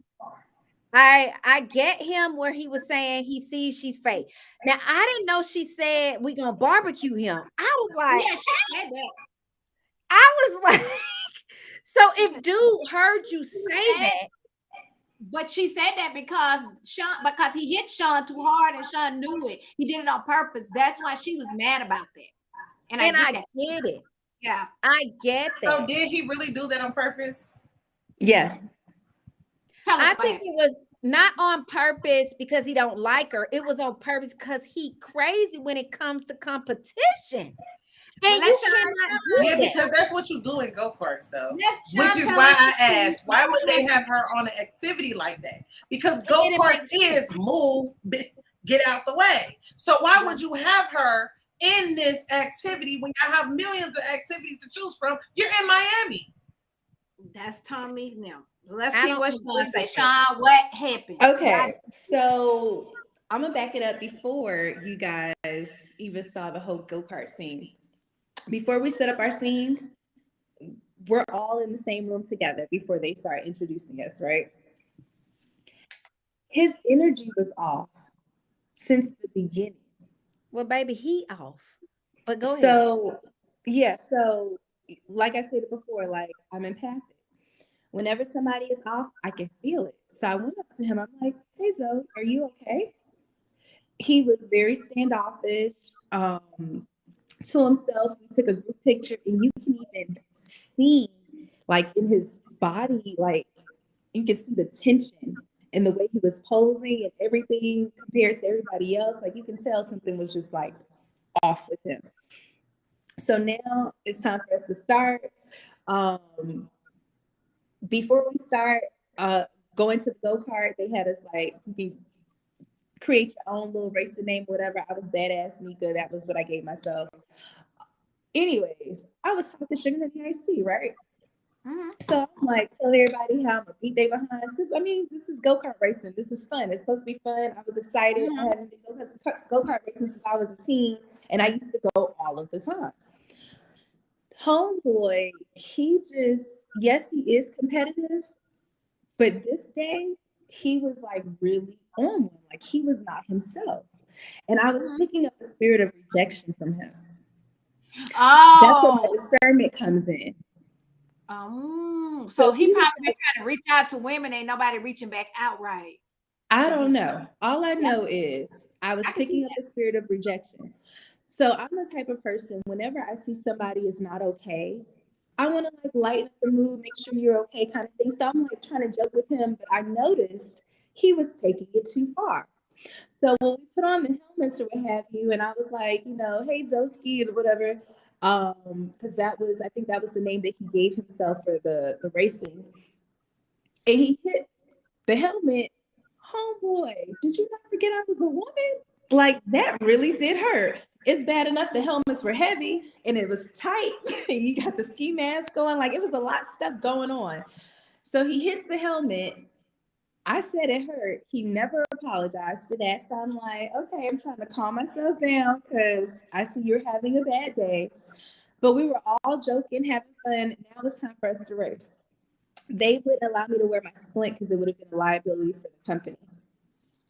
I get him where he was saying he sees she's fake. Now I didn't know she said we gonna barbecue him. I was like, Yeah, she said that. I was like, so if dude heard you say Said- that, But she said that because he hit Sean too hard and Sean knew it. He did it on purpose. That's why she was mad about that. And I and get I that. get it, Yeah. I get So that. did he really do that on purpose? Yes. Tell us I what think happened. it was not on purpose because he don't like her. It was on purpose because he crazy when it comes to competition, Well, and let you Sean cannot tell do Yeah, us. that. because that's what you do in go-karts though. Let Which Sean is tell why us I the truth. asked, why would they have her on an activity like that? Because It didn't go-karts make sense. is move, get out the way. So why would you have her in this activity when you have millions of activities to choose from? You're in Miami. That's Tommy now. Let's I see don't what agree Sean say. with it. Sean, what happened? Why? Okay. So I'm gonna back it up before you guys even saw the whole go-kart scene. Before we set up our scenes, we're all in the same room together before they start introducing us, right? His energy was off since the beginning. Well, baby, he off. But go ahead. So, yeah, so like I said before, like I'm empathic. Whenever somebody is off, I can feel it. So I went up to him. I'm like, "Hey, Zoe, are you okay?" He was very standoffish to himself. We took a group picture, and you can even see, like in his body, like you can see the tension and the way he was posing and everything compared to everybody else. Like you can tell something was just like off with him. So now it's time for us to start. Um, Before we start going to the go-kart, they had us like, you can create your own little racing name, whatever. I was Badass Nika. That was what I gave myself. Anyways, I was talking sugar in the IC, right? Mhm. So I'm like, tell everybody how I'm gonna beat they behinds. Because I mean, this is go-kart racing. This is fun. It's supposed to be fun. I was excited. I haven't been go-kart racing since I was a teen, and I used to go all of the time. Homeboy, he just, yes, he is competitive, but this day he was like really on one. Like he was not himself. And I was picking up the spirit of rejection from him. That's where my Oh, discernment comes in. so So he he was probably been like, trying to reach out to women. Ain't nobody reaching back out right. I So don't he's know. All I know is I was I can see picking up the spirit of rejection. So I'm the type of person, whenever I see somebody is not okay, I want to like lighten up the mood, make sure you're okay, kind of thing. So I'm like trying to joke with him, but I noticed he was taking it too far. So when we put on the helmets or what have you, and I was like, you know, hey Zoski or whatever, because that was, I think that was the name that he gave himself for the racing. And he hit the helmet. Homeboy, did you not forget I was a woman? Like that really did hurt. It's bad enough the helmets were heavy and it was tight. You got the ski mask going, like it was a lot of stuff going on. So he hits the helmet. I said it hurt. He never apologized for that. So I'm like, okay, I'm trying to calm myself down because I see you're having a bad day. But we were all joking, having fun. Now it's time for us to race. They wouldn't allow me to wear my splint because it would have been a liability for the company.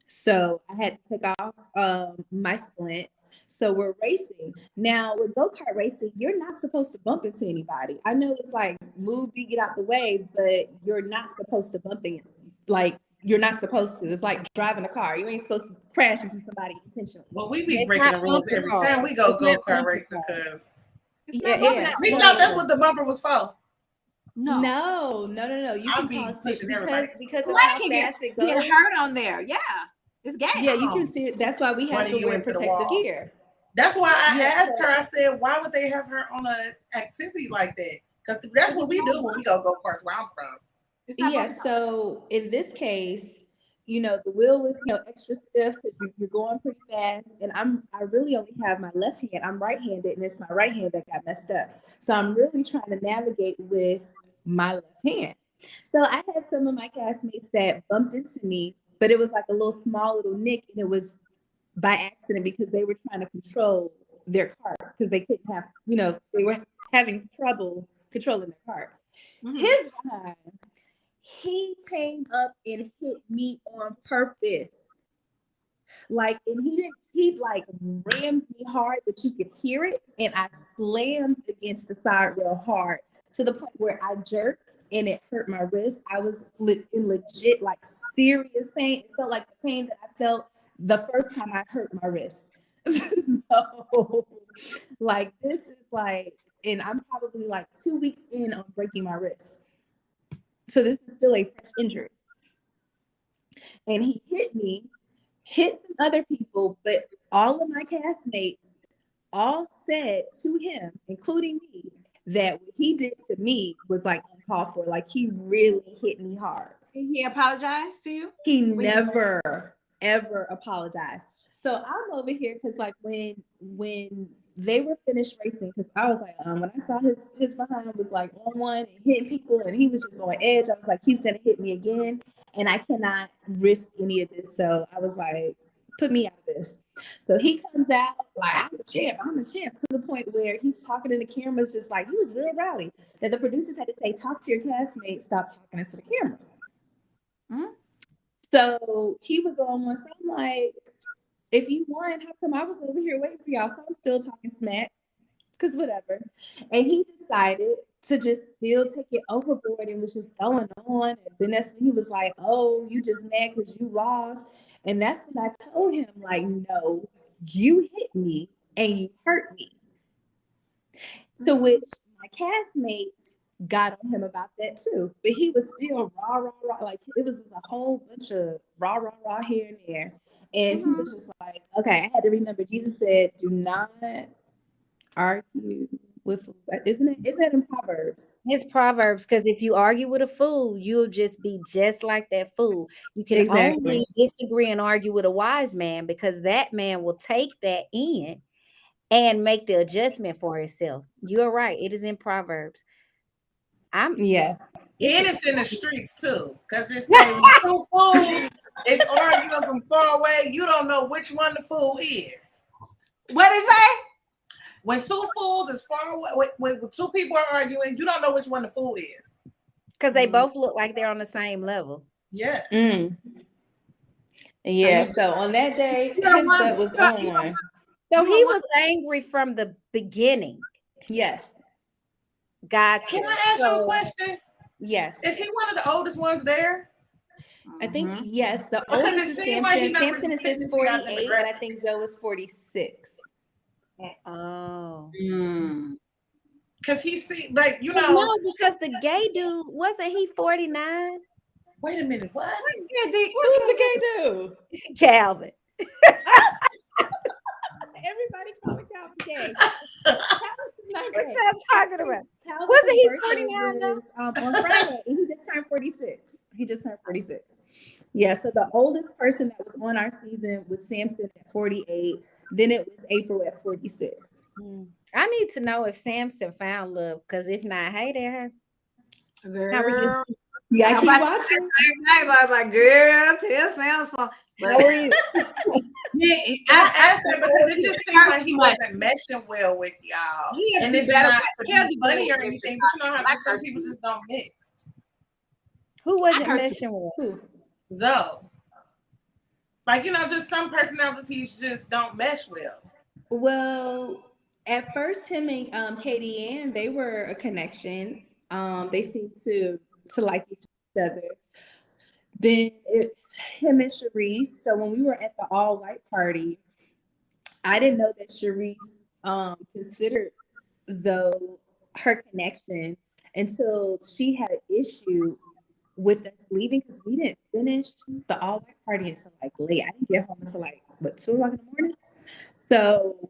So I had to take off my splint. So we're racing. Now with go-kart racing, you're not supposed to bump into anybody. I know it's like move, you get out the way, but you're not supposed to bump in. Like you're not supposed to. It's like driving a car. You ain't supposed to crash into somebody intentionally. Well, we be It's breaking not the rules every bumpable. time we go It's not go-kart racing bumpable. because Yeah. we thought that's what the bumper was for. No. You I'll can be cause pushing everybody. because of Somebody how can fast it get goes. hurt on there. Yeah, it's gas. Yeah, you can see it. That's why we have Running to you wear into the protective wall. gear. That's why I Yeah, asked her. I said, "Why would they have her on an activity like that?" Because that's what we do when we go karts where I'm from. Yeah, so in this case, the wheel was, extra stiff because you're going pretty fast. And I really only have my left hand. I'm right-handed, and it's my right hand that got messed up. So I'm really trying to navigate with my left hand. So I had some of my castmates that bumped into me, but it was like a little nick, and it was by accident because they were trying to control their cart because they couldn't have, they were having trouble controlling their cart. His behind, he came up and hit me on purpose. Like, and he like rammed me hard that you could hear it. And I slammed against the side rail hard to the point where I jerked and it hurt my wrist. I was in legit, like serious pain. It felt like the pain that I felt the first time I hurt my wrist. So, like, this is like, and I'm probably like 2 weeks in on breaking my wrist. So this is still a fresh injury. And he hit some other people, but all of my castmates all said to him, including me, that what he did to me was like uncalled for. Like he really hit me hard. Did he apologize to you? He never, ever apologized. So I'm over here because like when they were finished racing, because I was like, when I saw his behind was like on one and hitting people and he was just on edge, I was like, he's gonna hit me again. And I cannot risk any of this. So I was like, put me out of this. So he comes out like, I'm the champ, to the point where he's talking to the cameras, just like, he was real rowdy. That the producers had to say, talk to your castmates, stop talking into the camera. Mm-hmm. So he was on one, so I'm like, if you won, how come I was over here waiting for y'all? So I'm still talking smack, because whatever. And he decided to just still take it overboard and was just going on. And then that's when he was like, oh, you just mad because you lost. And that's when I told him, like, no, you hit me and you hurt me. To which my castmates got on him about that too. But he was still rah. Like, it was a whole bunch of rah here and there. And he was just like, okay, I had to remember, Jesus said, do not argue with fools. Isn't it in Proverbs? It's Proverbs, because if you argue with a fool, you'll just be just like that fool. You can only disagree and argue with a wise man, because that man will take that in and make the adjustment for himself. You're right. It is in Proverbs. It's in the streets too, because it's saying two fools is arguing from far away. You don't know which one the fool is. What is that? When two fools is far away, when two people are arguing, you don't know which one the fool is. Because they both look like they're on the same level. Yeah. Yeah. So on that day, his butt was on one. So he was angry from the beginning. Yes. Gotcha. Can I ask you a question? Yes. Is he one of the oldest ones there? I think yes. The oldest is Samson. Like Samson is 48, and I think Zoe is 46. Oh. Because he see, like, you know. No, because the gay dude, wasn't he 49? Wait a minute, what? Who's the gay dude? Calvin. Everybody calling Calvin gay. What y'all talking about? Calvin's Wasn't he birthday 49 though? was, on Friday, and he just turned 46. Yeah, so the oldest person that was on our season was Samson at 48. Then it was April at 46. I need to know if Samson found love, because if not, hey there. Girl. How are you? Yeah, I keep watching. I was like, girl, tell Samson. How are you? I asked him because it just seemed like he wasn't meshing well with y'all. And it's not to be funny or anything, but you know how some people just don't mix. Who wasn't meshing with? Who? Zoe. Like, you know, just some personalities just don't mesh well. Well, at first, him and Katie Ann, they were a connection. They seemed to like each other. Then him and Sharice. So when we were at the all white party, I didn't know that Sharice considered Zoe her connection until she had an issue with us leaving because we didn't finish the all white party until like late. I didn't get home until like what 2 o'clock in the morning. So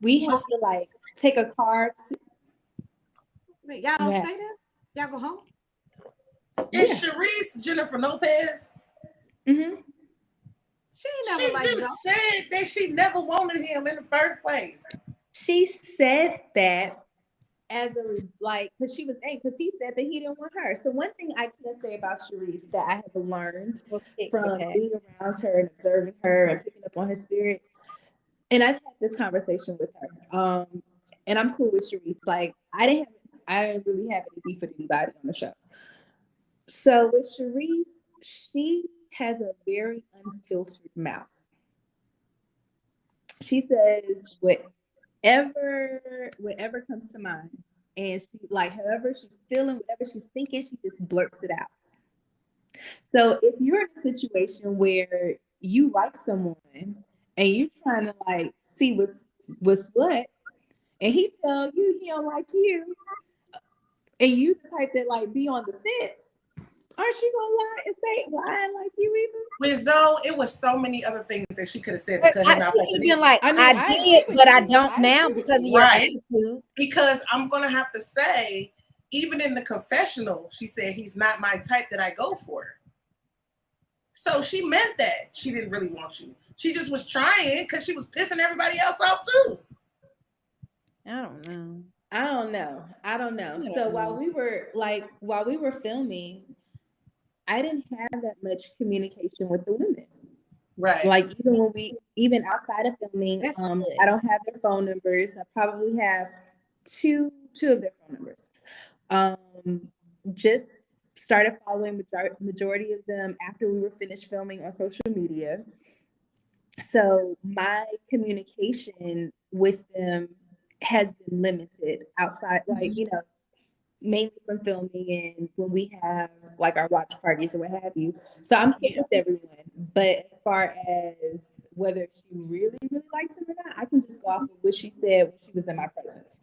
we had to like take a car to. Wait, y'all don't Yeah. stay there? Y'all go home? And Sharice Jennifer Lopez, Mm-hmm. She ain't she never like just Zoe. said that she never wanted him in the first place. She said that as a like because she was angry because he said that he didn't want her. So one thing I can say about Sharice that I have learned from being around her and observing her and picking up on her spirit, and I've had this conversation with her. And I'm cool with Sharice. Like I didn't really have any beef with anybody on the show. So with Sharice, she has a very unfiltered mouth. She says whatever comes to mind. And she like however she's feeling, whatever she's thinking, she just blurts it out. So if you're in a situation where you like someone and you're trying to like see what's what, and he tell you he don't like you, and you the type that like be on the fence, aren't you gonna lie and say, well, I ain't like you either? With Zoe, it was so many other things that she could have said to But cut him out. she even like, I mean, I I did, agree with but I you. don't I now agree with because of you. your Right. attitude. Because I'm gonna have to say, even in the confessional, she said he's not my type that I go for. So she meant that she didn't really want you. She just was trying because she was pissing everybody else off too. I don't know. I don't know. So while we were filming, I didn't have that much communication with the women. Right. Like even outside of filming, That's I good. don't have their phone numbers. I probably have two of their phone numbers. Just started following majority of them after we were finished filming on social media. So my communication with them has been limited outside, like, mainly from filming and when we have like our watch parties or what have you. So I'm cool with everyone. But as far as whether she really, really likes him or not, I can just go off of what she said when she was in my presence.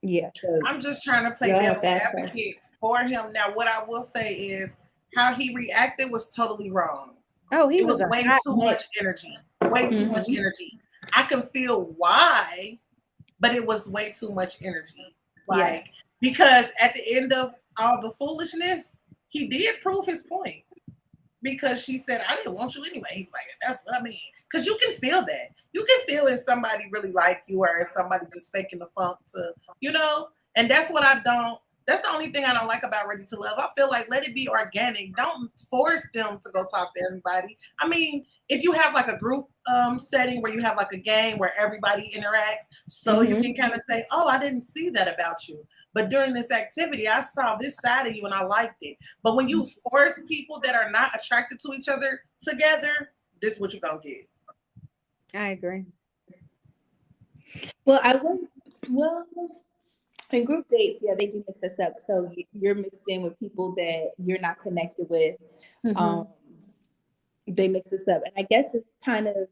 Yeah. So I'm just trying to play devil's advocate for him. Now, what I will say is how he reacted was totally wrong. Oh, It was way too much energy. Way too much energy. I can feel why, but it was way too much energy. Like, because at the end of all the foolishness, he did prove his point. Because she said, I didn't want you anyway. He's like, that's what I mean. Because you can feel that. You can feel if somebody really like you or if somebody just faking the funk to, and that's what that's the only thing I don't like about Ready to Love. I feel like let it be organic. Don't force them to go talk to everybody. I mean, if you have like a group setting where you have like a game where everybody interacts, so you can kind of say, oh, I didn't see that about you. But during this activity, I saw this side of you and I liked it. But when you force people that are not attracted to each other together, this is what you're going to get. I agree. Well, in group dates, they do mix us up. So you're mixed in with people that you're not connected with. They mix us up. And I guess it's kind of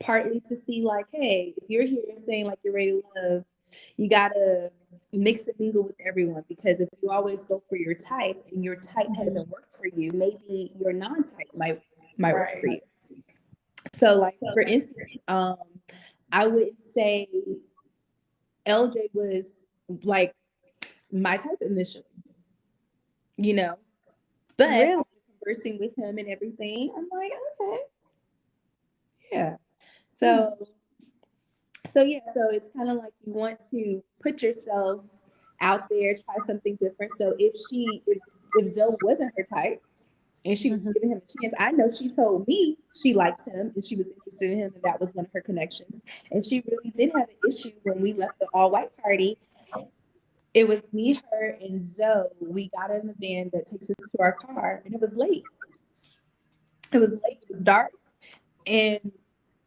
partly to see like, hey, if you're here saying like you're ready to love, you got to mix and mingle with everyone, because if you always go for your type and your type hasn't worked for you, maybe your non-type might work for you. So like, for instance, I would say LJ was like my type initially, but really? Conversing with him and everything, I'm like, okay, yeah. So it's kind of like you want to put yourself out there, try something different. So if Zoe wasn't her type and she was giving him a chance, I know she told me she liked him and she was interested in him, and that was one of her connections. And she really did have an issue when we left the all-white party. It was me, her, and Zoe. We got in the van that takes us to our car, and it was late. It was dark, and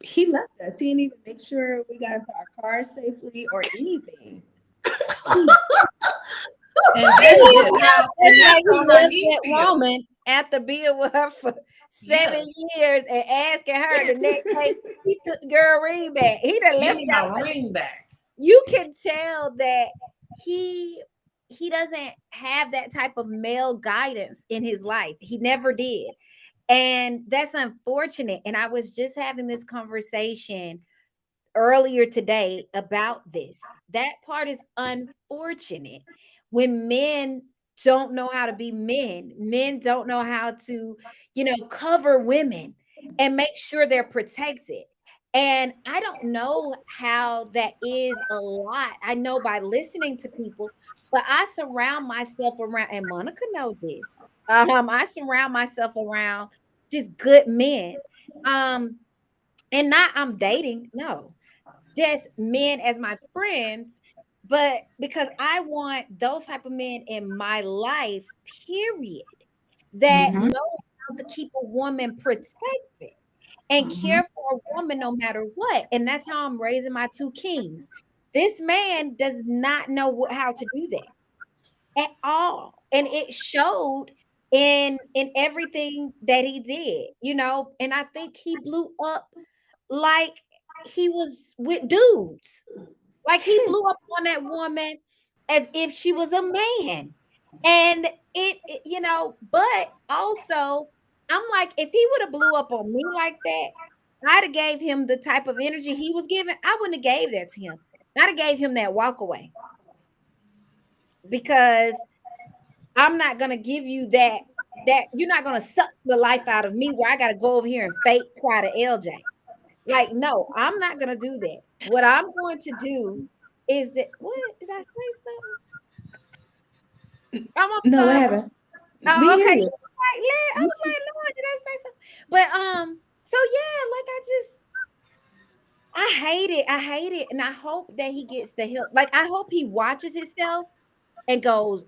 he left us. He didn't even make sure we got into our cars safely or anything. And that's it. Now, and He that's how left he that feels. woman after being with her for 7 years and asking her the next day. He took the girl ring back. He done Give left me out. my ring back. You can tell that he doesn't have that type of male guidance in his life. He never did. And that's unfortunate. And I was just having this conversation earlier today about this. That part is unfortunate. When men don't know how to be men, men don't know how to, cover women and make sure they're protected. And I don't know how that is a lot. I know by listening to people, but I surround myself around, and Monica knows this. I surround myself around just good men. And not I'm dating, no, just men as my friends, but because I want those type of men in my life, period, that Mhm. know how to keep a woman protected and Mhm. care for a woman no matter what. And that's how I'm raising my two kings. This man does not know how to do that at all. And it showed in everything that he did, and I think he blew up like he was with dudes. Like he blew up on that woman as if she was a man. And but also I'm like, if he would have blew up on me like that, I'd have gave him the type of energy he was giving. I wouldn't have gave that to him. I'd have gave him that walk away because I'm not gonna give you that you're not gonna suck the life out of me where I gotta go over here and fake cry to LJ. Like, no, I'm not gonna do that. What I'm going to do is that what did I say something? I'm No, what sorry. happened? We Oh, hear okay. you. I was like, Lord, did I say something? But so yeah, like I hate it. I hate it. And I hope that he gets the help. Like, I hope he watches himself and goes,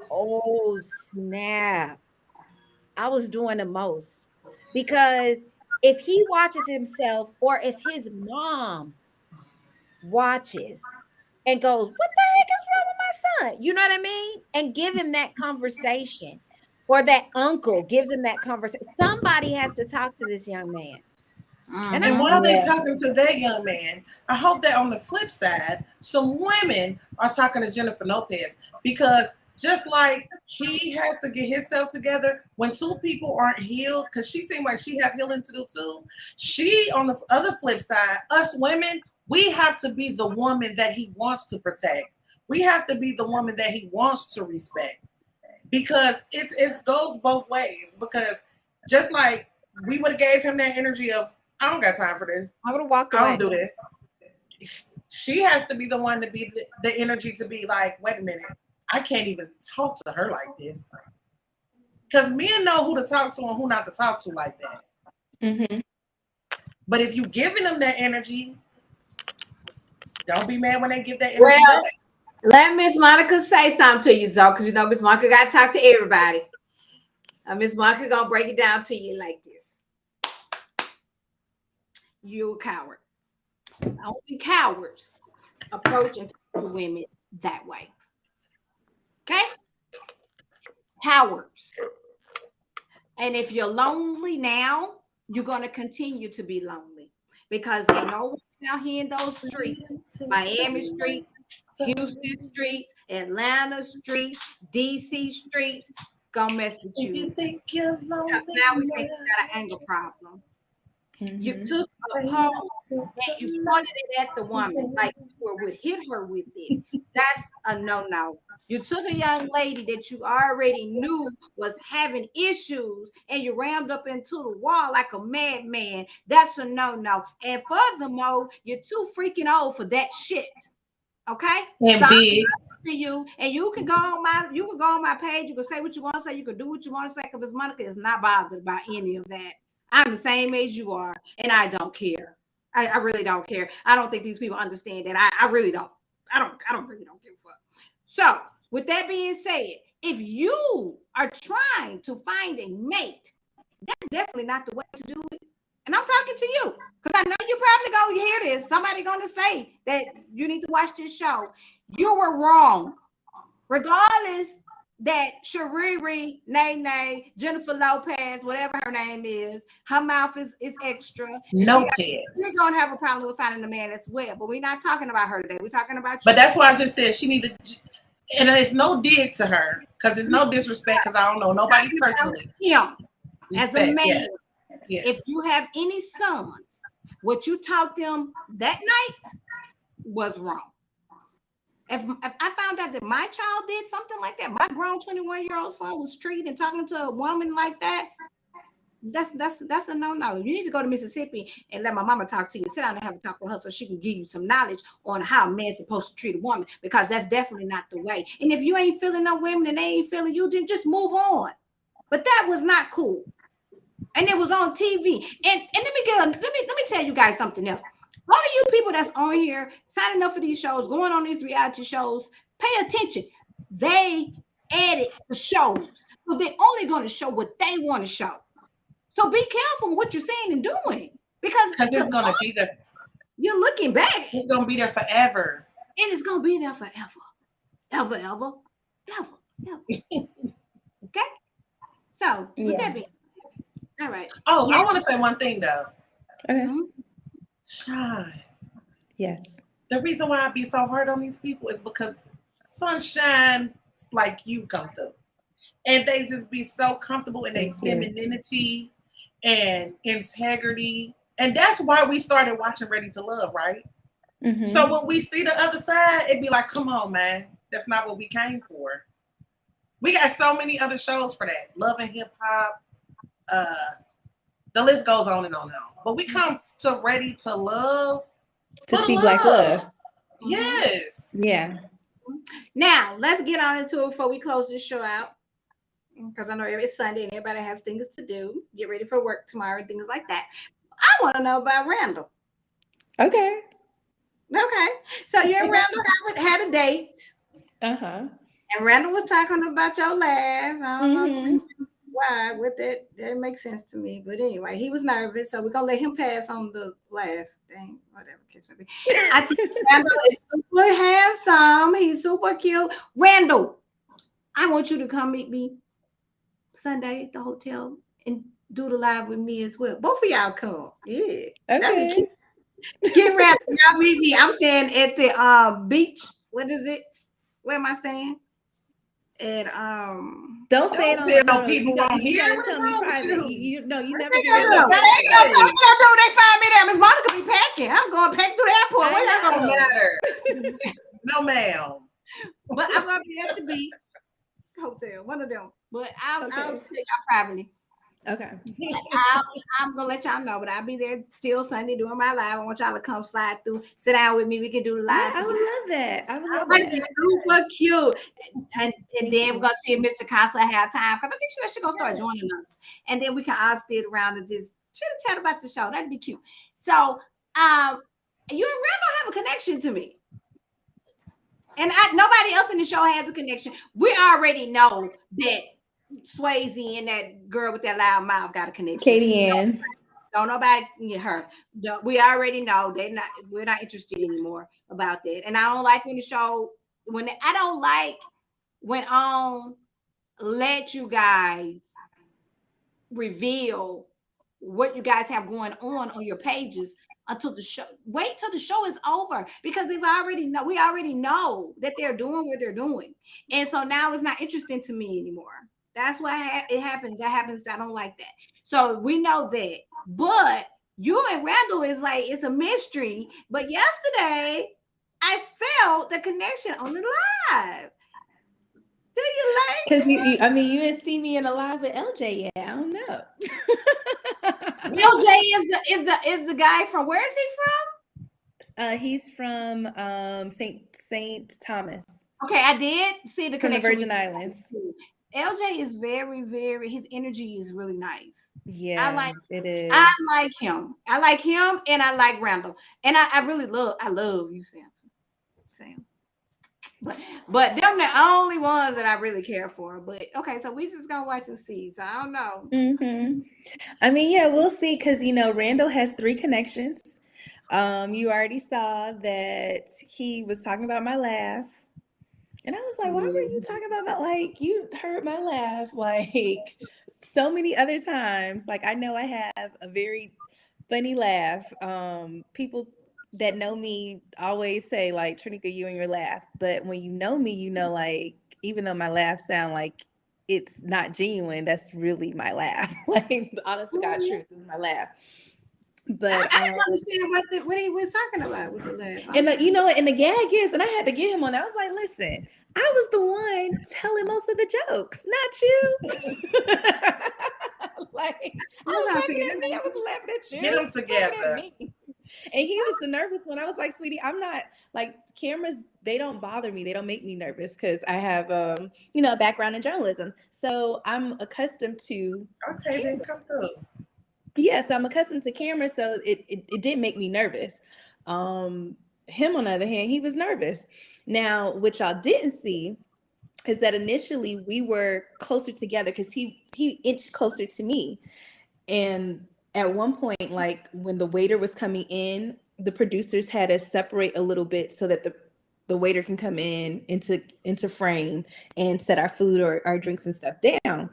oh snap. I was doing the most. Because if he watches himself or if his mom watches and goes, what the heck is wrong with my son? You know what I mean? And give him that conversation. Or that uncle gives him that conversation. Somebody has to talk to this young man. And I And Mhm. while hope they Yeah. talking to that young man, I hope that on the flip side, some women are talking to Jennifer Lopez because just like he has to get himself together when two people aren't healed, because she seemed like she have healing to do too. She on the other flip side, us women, we have to be the woman that he wants to protect. We have to be the woman that he wants to respect because it goes both ways. Because just like we would have gave him that energy of I don't got time for this. I would have walked I away. don't do this. She has to be the one to be the energy to be like, wait a minute, I can't even talk to her like this. Because men know who to talk to and who not to talk to like that. Mm-hmm. But if you giving them that energy, don't be mad when they give that energy Well, back. let Miss Monica say something to you, Zoe, because Miss Monica got to talk to everybody. Miss Monica gonna break it down to you like this. You a coward. Only cowards approach and talk to women that way. Okay? Cowards. And if you're lonely now, you're going to continue to be lonely because ain't no one out here in those streets, Miami streets, Houston streets, Atlanta streets, DC streets, gonna mess with If you you think you're lonely, because now we think you got an anger problem. You Mm-hmm. took a pole and you pointed it at the woman like you would hit her with it. That's a no-no. You took a young lady that you already knew was having issues and you rammed up into the wall like a madman. That's a no-no. And furthermore, you're too freaking old for that shit. Okay? and So I'm big. to you, and you can go on my page, you can say what you want to say, you can do what you want to say, because Miss Monica is not bothered by any of that. I'm the same age you are, and I don't care. I really don't care. I don't think these people understand that. I really don't. Really don't give a fuck. So, with that being said, if you are trying to find a mate, that's definitely not the way to do it. And I'm talking to you because I know you probably gonna hear this. Somebody gonna say that you need to watch this show. You were wrong, regardless that Shariri, Nene, Jennifer Lopez, whatever her name is, her mouth is extra. No You're pets. gonna have a problem with finding a man as well. But we're not talking about her today. We're talking about you. But that's why I just said she need to, and it's no dig to her because it's no disrespect because I don't know nobody personally. Him as a man. Yes. Yes. If you have any sons, what you taught them that night was wrong. If I found out that my child did something like that, my grown 21-year-old son was treated and talking to a woman like that, that's a no-no. You need to go to Mississippi and let my mama talk to you. Sit down and have a talk with her so she can give you some knowledge on how a man's supposed to treat a woman, because that's definitely not the way. And if you ain't feeling no women and they ain't feeling you, then just move on. But that was not cool. And it was on TV. And let me tell you guys something else. All of you people that's on here signing up for these shows, going on these reality shows, pay attention. They edit the shows, so they're only going to show what they want to show. So be careful what you're saying and doing, because it's going to be there. You're looking back. It's going to be there forever. And it's going to be there forever. Ever. Okay? So, with that being, all right. Oh, I want to say one thing, though. Okay. Mm-hmm. Shine. Yes. The reason why I be so hard on these people is because sunshine like you come through. And they just be so comfortable in their femininity and integrity. And that's why we started watching Ready to Love, right? Mm-hmm. So when we see the other side, it'd be like, come on, man. That's not what we came for. We got so many other shows for that. Love and Hip Hop. The list goes on and on and on. But we come to Ready to Love to see Black love. Yes. Yeah. Now, let's get on into it before we close this show out. Because I know it's Sunday and everybody has things to do. Get ready for work tomorrow, things like that. I want to know about Randall. Okay. So you and Randall had a date. Uh-huh. And Randall was talking about your laugh. I don't know why with that. That makes sense to me. But anyway, he was nervous, so we're gonna let him pass on the laugh thing. Whatever case may be. I think Randall is super handsome. He's super cute. Randall, I want you to come meet me Sunday at the hotel and do the live with me as well. Both of y'all come. Yeah. Okay. Get ready. Y'all meet me. I'm staying at the beach. What is it? Where am I staying? And don't say it on people won't hear. Tell me private. You never do that. They find me there. Miss Monica be packing. I'm going pack through the airport. Where y'all gonna matter? No, ma'am. But I'm gonna be at the beach hotel, one of them. But I'll tell y'all privately. Okay. I'm gonna let y'all know, but I'll be there still Sunday doing my live. I want y'all to come slide through, sit down with me. We can do the live. Yeah, I would love that. I would love that. Super cute. And then we're gonna see if Mr. Costa have time, because I think she's gonna start joining us. And then we can all sit around and just chat about the show. That'd be cute. So you and Randall have a connection to me. And nobody else in the show has a connection. We already know that Swayze and that girl with that loud mouth got a connection. Katie Ann. Don't nobody get her. We already know we're not interested anymore about that. And I don't like when the show let you guys reveal what you guys have going on your pages until the show. Wait till the show is over, because we already know that they're doing what they're doing. And so now it's not interesting to me anymore. That's why it happens. That happens. I don't like that. So we know that. But you and Randall is like, it's a mystery. But yesterday, I felt the connection on the live. Do you like? Because you didn't see me in a live with LJ yet. I don't know. LJ is the guy from, where is he from? He's from Saint Thomas. Okay, I did see the connection. From the Virgin Islands. LJ is very, very, his energy is really nice. Yeah, it is. I like him. And I like Randall. And I really love you, Sam. But them the only ones that I really care for. But okay, so we just gonna watch and see. So I don't know. Mm-hmm. I mean, yeah, we'll see because Randall has 3 connections. You already saw that he was talking about my laugh. And I was like, why were you talking about my, like, you heard my laugh like so many other times. Like, I know I have a very funny laugh. People that know me always say, like, Trinica, you and your laugh. But when you know me, like, even though my laugh sound like it's not genuine, that's really my laugh. Like, the honest to God truth is my laugh. But I didn't understand what he was talking about with the laugh. and and the gag is, and I had to get him on. I was like, listen, I was the one telling most of the jokes, not you. Like, I was laughing at me. I was laughing at you. Get them together. And he was the nervous one. I was like, sweetie, I'm not, like, cameras, they don't bother me. They don't make me nervous because I have a background in journalism. So I'm accustomed to Okay, then come through. Yes, I'm accustomed to cameras, so it didn't make me nervous. Him, on the other hand, he was nervous. Now, what y'all didn't see is that initially we were closer together because he inched closer to me. And at one point, like when the waiter was coming in, the producers had us separate a little bit so that the waiter can come in into frame and set our food or our drinks and stuff down.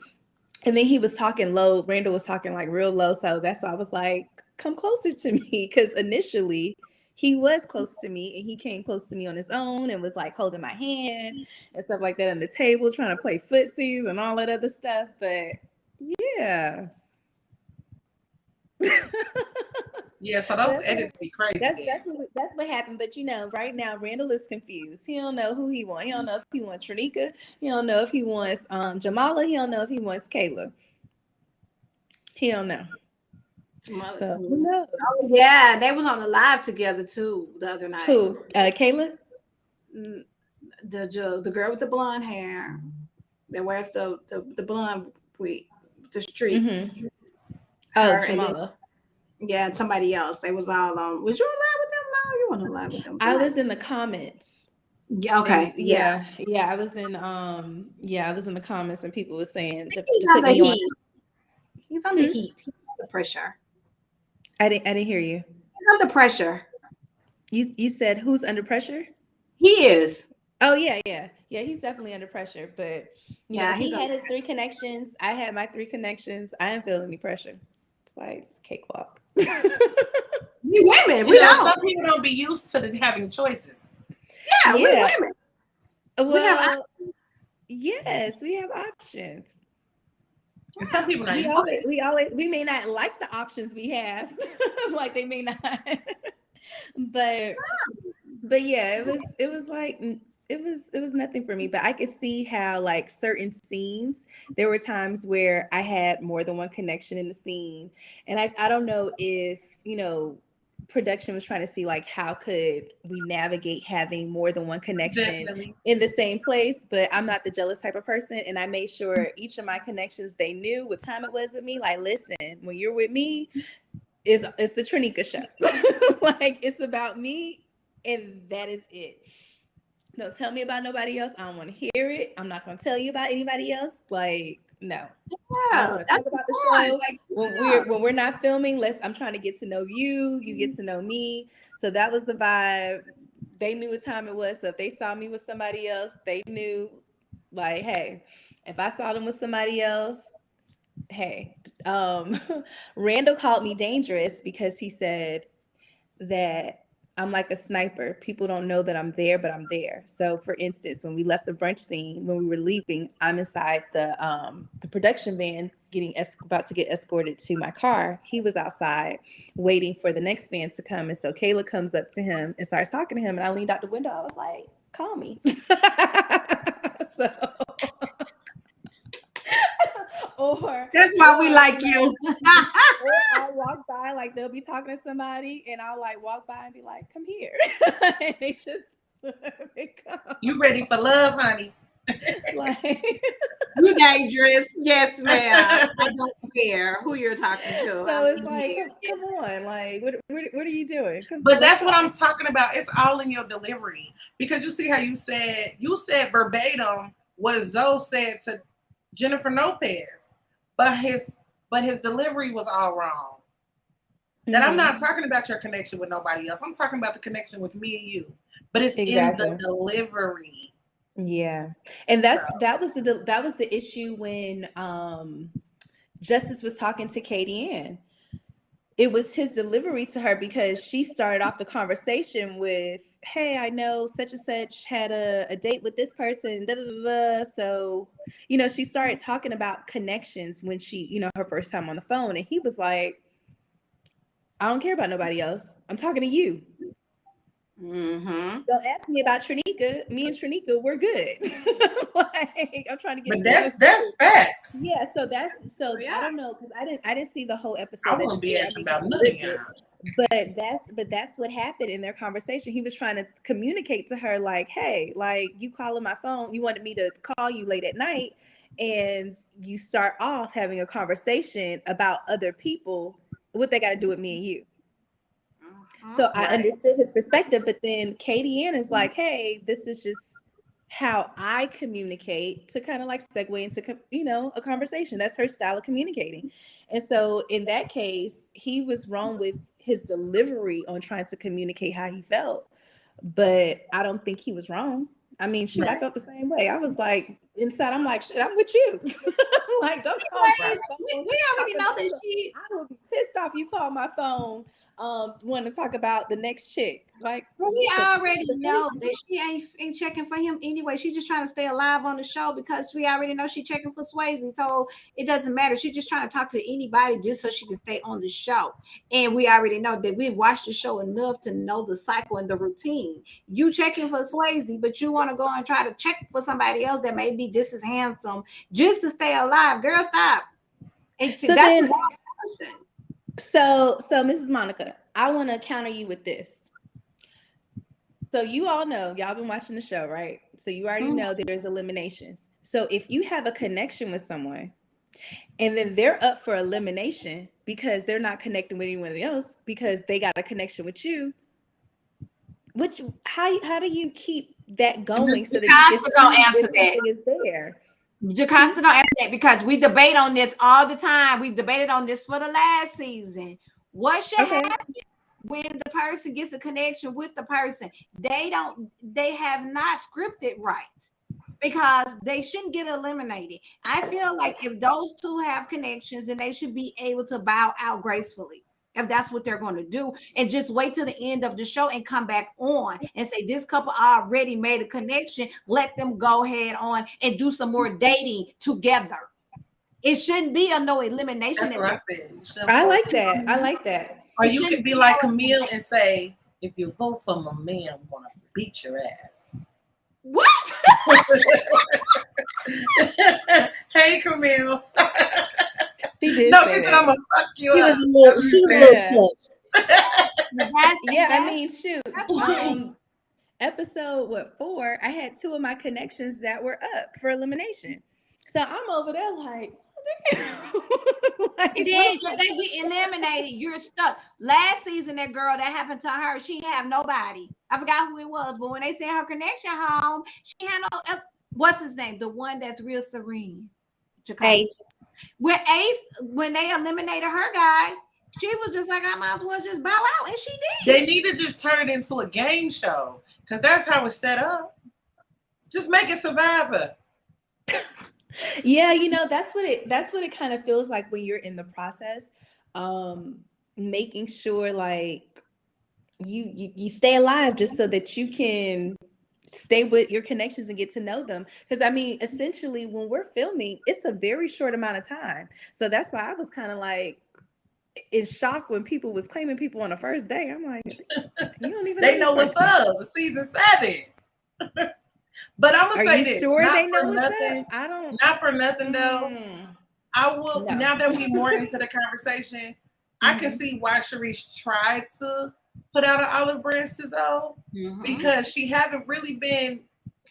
And then he was talking low. Randall was talking like real low. So that's why I was like, come closer to me. Because initially he was close to me and he came close to me on his own and was like holding my hand and stuff like that on the table, trying to play footsies and all that other stuff. But yeah. Yeah, so those edits be crazy. That's what happened. But right now Randall is confused. He don't know who he wants. He don't know if he wants Trinica. He don't know if he wants Jamala. He don't know if he wants Kayla. He don't know. So who knows? Oh, yeah, they was on the live together too the other night. Who? Kayla? The girl with the blonde hair that wears the blonde with the streaks. Mm-hmm. Oh, Jamala. Yeah, and somebody else. They was all on. Was you in live with them? No, you weren't in live with them. I was in the comments. Yeah. Okay. Yeah. I was in. I was in the comments, and people were saying he's on the heat. He's on the heat. He's under pressure. I didn't hear you. He's under pressure. You said who's under pressure? He is. Oh yeah. He's definitely under pressure, but he had his 3 connections. I had my 3 connections. I didn't feel any pressure. It's like it's cakewalk. We women, we don't. Some people don't be used to having choices. Yeah, we women. Well, yes, we have options. And some people not we may not like the options we have, like they may not. but yeah, it was like it was nothing for me. But I could see how like certain scenes, there were times where I had more than one connection in the scene, and I don't know if production was trying to see like how could we navigate having more than one connection in the same place. But I'm not the jealous type of person, and I made sure each of my connections, they knew what time it was with me. Like, listen, when you're with me, it's the Trinica show. Like, it's about me, and that is it. Don't tell me about nobody else. I don't want to hear it. I'm not going to tell you about anybody else. Like, no. Yeah, that's about the show. Like, when we're not filming, I'm trying to get to know you. You get to know me. So that was the vibe. They knew what time it was. So if they saw me with somebody else, they knew, like, hey, if I saw them with somebody else, hey. Randall called me dangerous because he said that I'm like a sniper. People don't know that I'm there, but I'm there. So for instance, when we left the brunch scene, when we were leaving, I'm inside the production van about to get escorted to my car. He was outside waiting for the next van to come. And so Kayla comes up to him and starts talking to him. And I leaned out the window. I was like, call me. Or that's why we like you. Or I'll walk by, like they'll be talking to somebody, and I'll like walk by and be like, "Come here," and they just they come. You ready for love, honey? Like, You dangerous. Yes, ma'am. I don't care who you're talking to. So it's like, come on, like, what are you doing? But that's what I'm talking about. It's all in your delivery, because you see how you said verbatim what Zoe said to Jennifer Lopez, but his delivery was all wrong. That I'm not talking about your connection with nobody else. I'm talking about the connection with me and you. But it's in the delivery. Yeah, and that was the issue when Justice was talking to Katie Ann. It was his delivery to her, because she started off the conversation with, "Hey, I know such and such had a date with this person." Da, da, da, da. So, she started talking about connections when she, her first time on the phone, and he was like, "I don't care about nobody else. I'm talking to you. Don't ask me about Trinika. Me and Trinika, we're good." Like, I'm trying to get. But that's facts. Yeah. So I don't know, because I didn't see the whole episode. I won't be asking about nothing. But that's what happened in their conversation. He was trying to communicate to her, like, "Hey, like, you calling my phone. You wanted me to call you late at night, and you start off having a conversation about other people. What they got to do with me and you?" So I understood his perspective, but then Katie Ann is like, "Hey, this is just how I communicate," to kind of like segue into, a conversation. That's her style of communicating. And so in that case, he was wrong with his delivery on trying to communicate how he felt, but I don't think he was wrong. I mean, shoot, I felt the same way. I was like, inside, I'm like, "Shit, I'm with you." Like, don't call my phone. We already know that I will be pissed off you call my phone, want to talk about the next chick. Like, well, we already know that she ain't checking for him anyway. She's just trying to stay alive on the show, because we already know she's checking for Swayze. So it doesn't matter. She's just trying to talk to anybody just so she can stay on the show. And we already know that we've watched the show enough to know the cycle and the routine. You checking for Swayze, but you want to go and try to check for somebody else that may be just as handsome just to stay alive. Girl, stop. And so that's then, the wrong person. So Mrs. Monica, I want to counter you with this. So you all know, y'all been watching the show, right? So you already know there's eliminations. So if you have a connection with someone and then they're up for elimination because they're not connecting with anyone else because they got a connection with you, how do you keep that going so that you can see if something is there? Jocasta gonna answer that, because we debate on this all the time. We debated on this for the last season. What should happen when the person gets a connection with the person? They have not scripted right, because they shouldn't get eliminated. I feel like if those two have connections, then they should be able to bow out gracefully, if that's what they're going to do, and just wait till the end of the show and come back on and say, this couple already made a connection. Let them go ahead on and do some more dating together. It shouldn't be a no elimination. That's what I said. I like that. Or you could be like Camille and say, "If you vote for my man, I'm gonna beat your ass." What? Hey, Camille. She did. No, she said, "I'm gonna fuck you up." I mean, shoot. Episode 4, I had 2 of my connections that were up for elimination. So I'm over there like, like, then if they get eliminated, you're stuck. Last season, that girl, that happened to her, she didn't have nobody. I forgot who it was, but when they sent her connection home, she had no, what's his name? The one that's real serene. Ace. With Ace, when they eliminated her guy, she was just like, I might as well just bow out, and she did. They need to just turn it into a game show, because that's how it's set up. Just make it Survivor. Yeah, that's what it kind of feels like when you're in the process, making sure like you stay alive just so that you can stay with your connections and get to know them. Because I mean, essentially, when we're filming, it's a very short amount of time. So that's why I was kind of like in shock when people was claiming people on the first day. I'm like, you don't even they know what's up. Season 7. But I'm gonna say this. Sure, they know what's up? I don't. Not for nothing though. I will. No. Now that we more into the conversation, I can see why Sharice tried to put out an olive branch to Zoe, because she haven't really been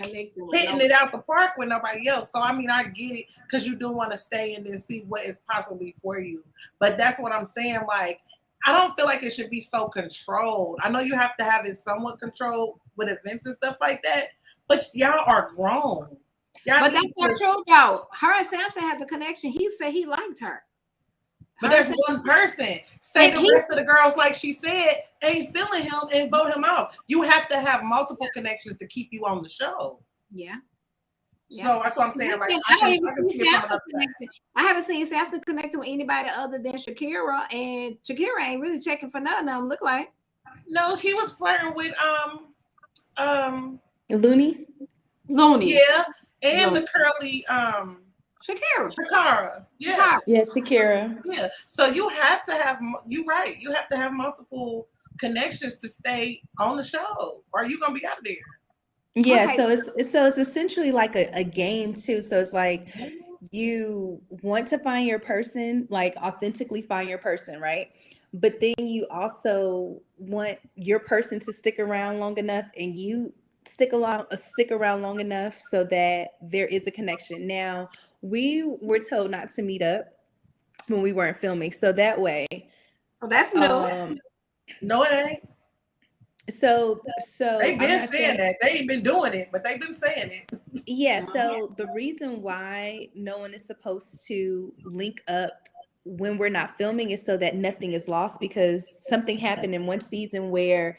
connecting with hitting it out the park with nobody else. So I mean, I get it because you do want to stay and then see what is possibly for you. But that's what I'm saying. Like, I don't feel like it should be so controlled. I know you have to have it somewhat controlled with events and stuff like that, but y'all are grown. Y'all But need that's not to- true though. Her and Samson had the connection. He said he liked her. But Her that's and one person. Say And the he- rest of the girls, like she said, ain't feeling him and vote him out. You have to have multiple connections to keep you on the show. Yeah. So that's what I'm saying. Like, I I haven't can seen see it from Samson another side. connected. I haven't seen Samson connected with anybody other than Shakira, and Shakira ain't really checking for none of them. Look like No, he was flirting with Looney. Looney. yeah, and Looney. the curly Shakira. Shakara. Yeah. Yeah, Shakira. Yeah. So you have to have you right. You have to have multiple connections to stay on the show, or you gonna be out of there. Yeah, Okay. so it's essentially like a game too. So it's like you want to find your person, like authentically find your person, right? But then you also want your person to stick around long enough, and you stick around long enough so that there is a connection. Now, we were told not to meet up when we weren't filming, so that way, Well, that's new. No, it ain't. so They've I'm been not saying that. They ain't been doing it, but they've been saying it. Yeah, so the reason why no one is supposed to link up when we're not filming is so that nothing is lost, because something happened in one season where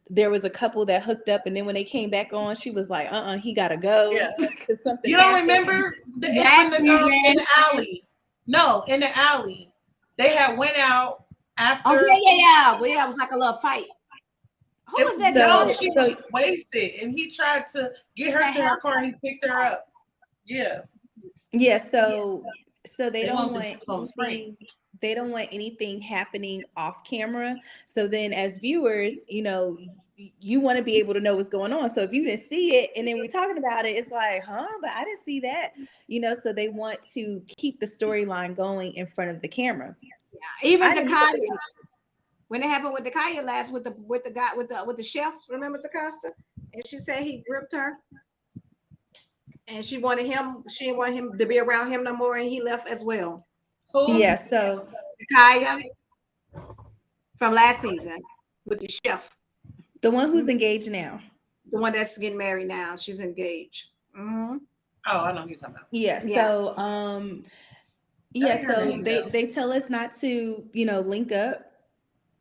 there was a couple that hooked up, and then when they came back on, she was like, he gotta go. Yeah. 'Cause something You don't happened. remember the Last in the season. alley? No, in the alley. They had went out after. Oh yeah. Well, yeah, it was like a little fight. Who was that? No, So- she was wasted, and he tried to get her to her car, and he picked her up. Yeah. Yeah, so they don't won't want do on the screen. they don't want anything happening off camera. So then as viewers, you want to be able to know what's going on. So if you didn't see it and then we're talking about it, it's like, but I didn't see that. So they want to keep the storyline going in front of the camera. Even I didn't Dakaya, when it happened with Dakaya last with the guy with the chef, remember Dakota? And she said he gripped her. And she didn't want him to be around him no more, and he left as well. Who? Yeah, so Dakaya from last season with the chef. the one who's engaged now. The one that's getting married now. She's engaged. Mm-hmm. Oh, I know who you're talking about. Yeah. Yeah. So That's her so name, though. they tell us not to, link up.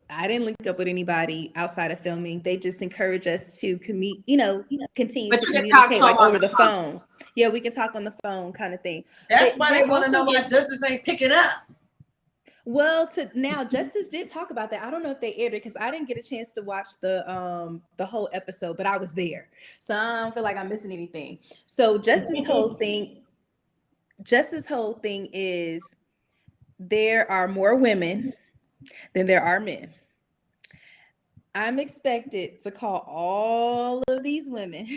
I didn't link up with anybody outside of filming. They just encourage us to continue But to you can talk communicate to like them on over the the phone. Yeah, we can talk on the phone kind of thing. That's But why they want to also know why gets- Justice ain't picking up. Well, now Justice did talk about that. I don't know if they aired it because I didn't get a chance to watch the whole episode, but I was there, so I don't feel like I'm missing anything. So Justice's whole thing is there are more women than there are men. I'm expected to call all of these women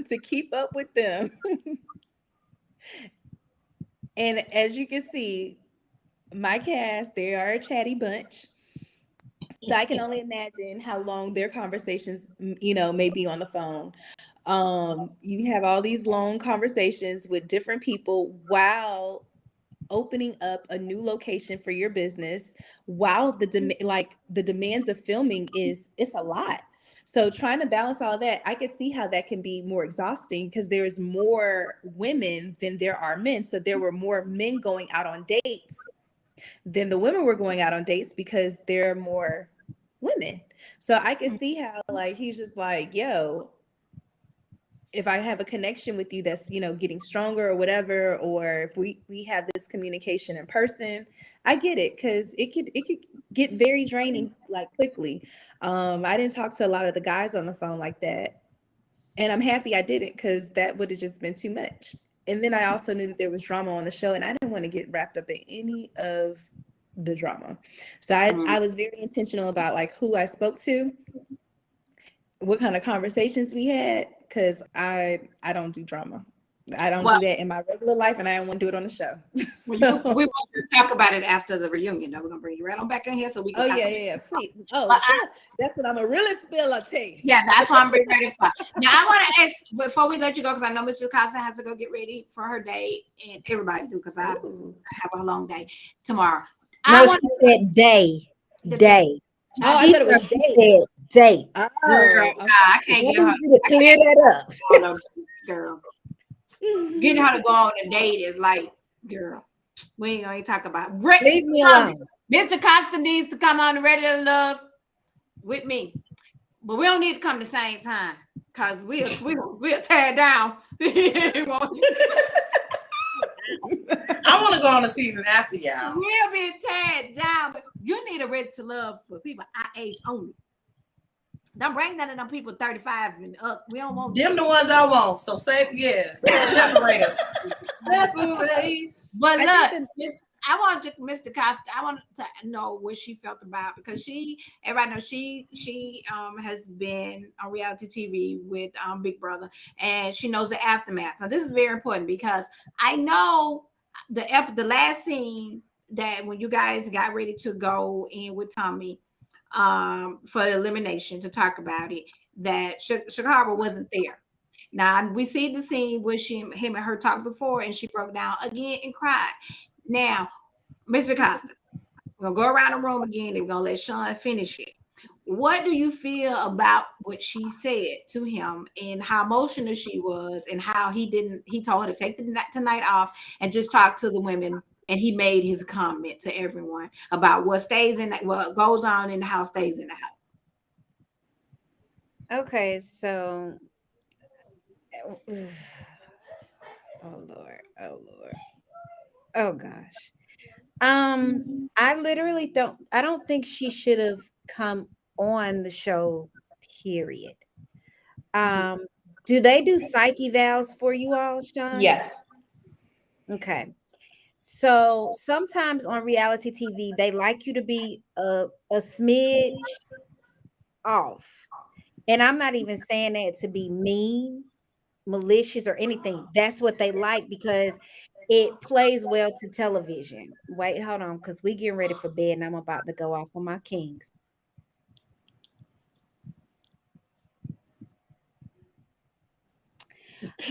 to keep up with them. And as you can see, my cast, they are a chatty bunch. So I can only imagine how long their conversations, may be on the phone. You have all these long conversations with different people while opening up a new location for your business, while the demands of filming it's a lot. So trying to balance all that, I can see how that can be more exhausting because there's more women than there are men. So there were more men going out on dates than the women were going out on dates because there are more women. So I can see how he's just like, yo, if I have a connection with you that's, getting stronger or whatever, or if we have this communication in person, I get it, because it could get very draining quickly. I didn't talk to a lot of the guys on the phone like that. And I'm happy I didn't, because that would have just been too much. And then I also knew that there was drama on the show, and I didn't want to get wrapped up in any of the drama. So I was very intentional about who I spoke to, what kind of conversations we had, because I don't do drama. I don't Well, do that in my regular life, and I don't want to do it on the show. we So, want to talk about it after the reunion. Though we're gonna bring you right on back in here so we can oh talk yeah, about yeah, it. yeah. Please. Oh, But that's what I'm a really spill a tea. yeah, that's what I'm getting ready for. Now I want to ask before we let you go because I know Mr. Costa has to go get ready for her day, and everybody do because I Ooh. have a long day tomorrow. I No, want she said day. the day. Day. Oh, I She thought it thought was she date. said date. Girl, Oh, nah, okay. I I can't need get her. you to I clear can't that up. go on no dates, girl. Getting her to go on a date is like, girl, we ain't gonna talk about Rick. Leave me alone. Mr. Costa needs to come on the Ready to Love with me, but we don't need to come the same time because we'll tear it down. I want to go on a season after y'all. We'll be teared down, but you need a Ready to Love for people our age only. Don't bring none of them people 35 and up. We don't want Them the ones I want. So separate us. Separate. But I look, think I want to, Mr. Costa. I want to know what she felt about because everybody knows she has been on reality TV with Big Brother, and she knows the aftermath. So this is very important because I know the last scene that when you guys got ready to go in with Tommy for elimination to talk about it, that Chicago wasn't there. Now we see the scene where him and her talked before, and she broke down again and cried. Now, Mr. Costa, we're gonna go around the room again, and we're gonna let Sean finish it. What do you feel about what she said to him and how emotional she was and how he told her to take the tonight off and just talk to the women, and he made his comment to everyone about what goes on in the house stays in the house. Okay, so oh Lord, oh Lord, oh gosh. I don't think she should have come on the show, period. Um, do they do psych evals for you all, Sean? yes. Okay. So sometimes on reality TV, they like you to be a smidge off. And I'm not even saying that to be mean, malicious, or anything. That's what they like because it plays well to television. Wait, hold on, because we getting ready for bed and I'm about to go off on my kings.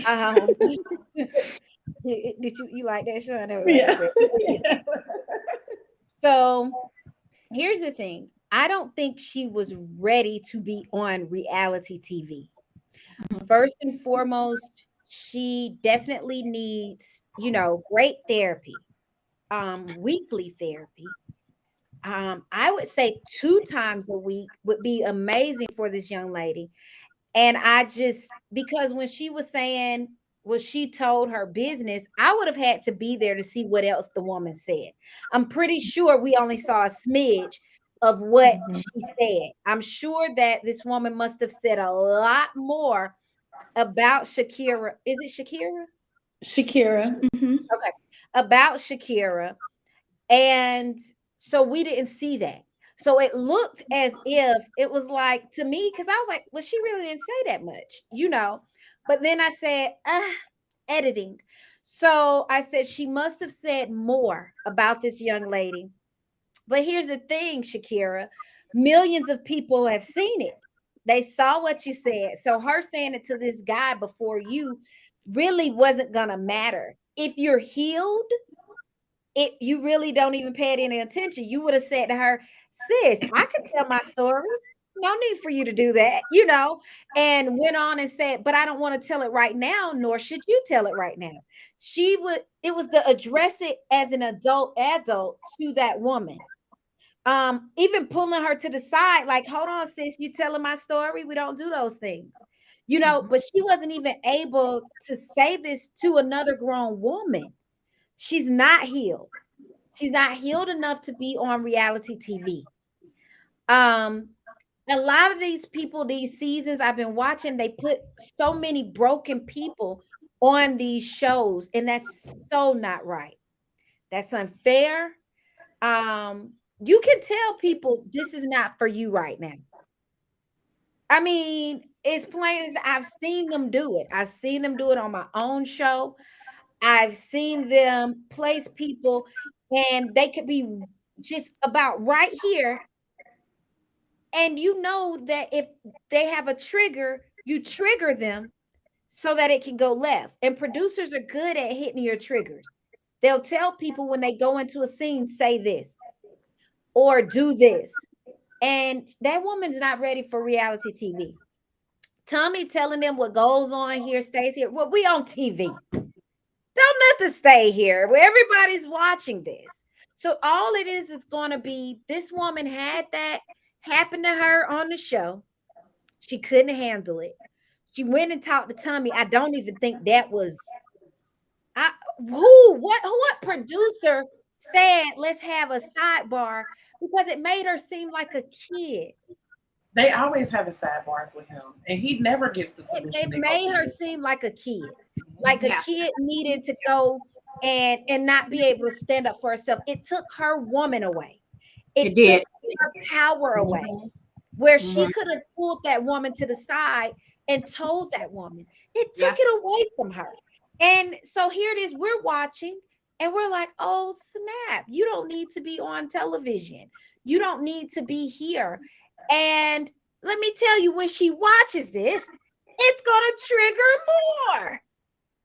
Um, did you like that, Sean? That was Yeah. good. So here's the thing. I don't think she was ready to be on reality TV. First and foremost, she definitely needs, great therapy, weekly therapy. I would say 2 times a week would be amazing for this young lady. And because when she was saying what she told her business, I would have had to be there to see what else the woman said. I'm pretty sure we only saw a smidge of what she said. I'm sure that this woman must have said a lot more about Shakira. Is it Shakira? Shakira. Mm-hmm. Okay. About Shakira. And so we didn't see that. So it looked as if it was like to me, because I was like, well, she really didn't say that much. But then I said, editing. So I said she must have said more about this young lady. But here's the thing, Shakira, millions of people have seen it. They saw what you said. So her saying it to this guy before you really wasn't gonna matter. If you're healed, you really don't even pay it any attention. You would have said to her, sis, I can tell my story. No need for you to do that, and went on and said, but I don't want to tell it right now, nor should you tell it right now. It was to address it as an adult to that woman. Even pulling her to the side, like, hold on, sis, you telling my story? We don't do those things, but she wasn't even able to say this to another grown woman. She's not healed. She's not healed enough to be on reality TV. A lot of these people, these seasons I've been watching, they put so many broken people on these shows, and that's so not right. That's unfair. You can tell people this is not for you right now. I mean, It's plain as I've seen them do it. I've seen them do it on my own show. I've seen them place people, and they could be just about right here. And you know that if they have a trigger, you trigger them so that it can go left. And producers are good at hitting your triggers. They'll tell people when they go into a scene, say this or do this. And that woman's not ready for reality TV. Tommy telling them what goes on here stays here. Well, we on TV. Don't let this stay here where everybody's watching this. So all it is going to be this woman had that happen to her on the show. She couldn't handle it. She went and talked to Tommy. I don't even think that was what producer said let's have a sidebar because it made her seem like a kid. They always have a sidebars with him, and he never gives the solution. It made her seem like a kid, like a kid needed to go and not be able to stand up for herself. It took her woman away. It did. took her power away, where she could have pulled that woman to the side and told that woman. It took it away from her. And so here it is. We're watching and we're like, oh, snap. You don't need to be on television. You don't need to be here. And let me tell you, when she watches this, it's going to trigger more.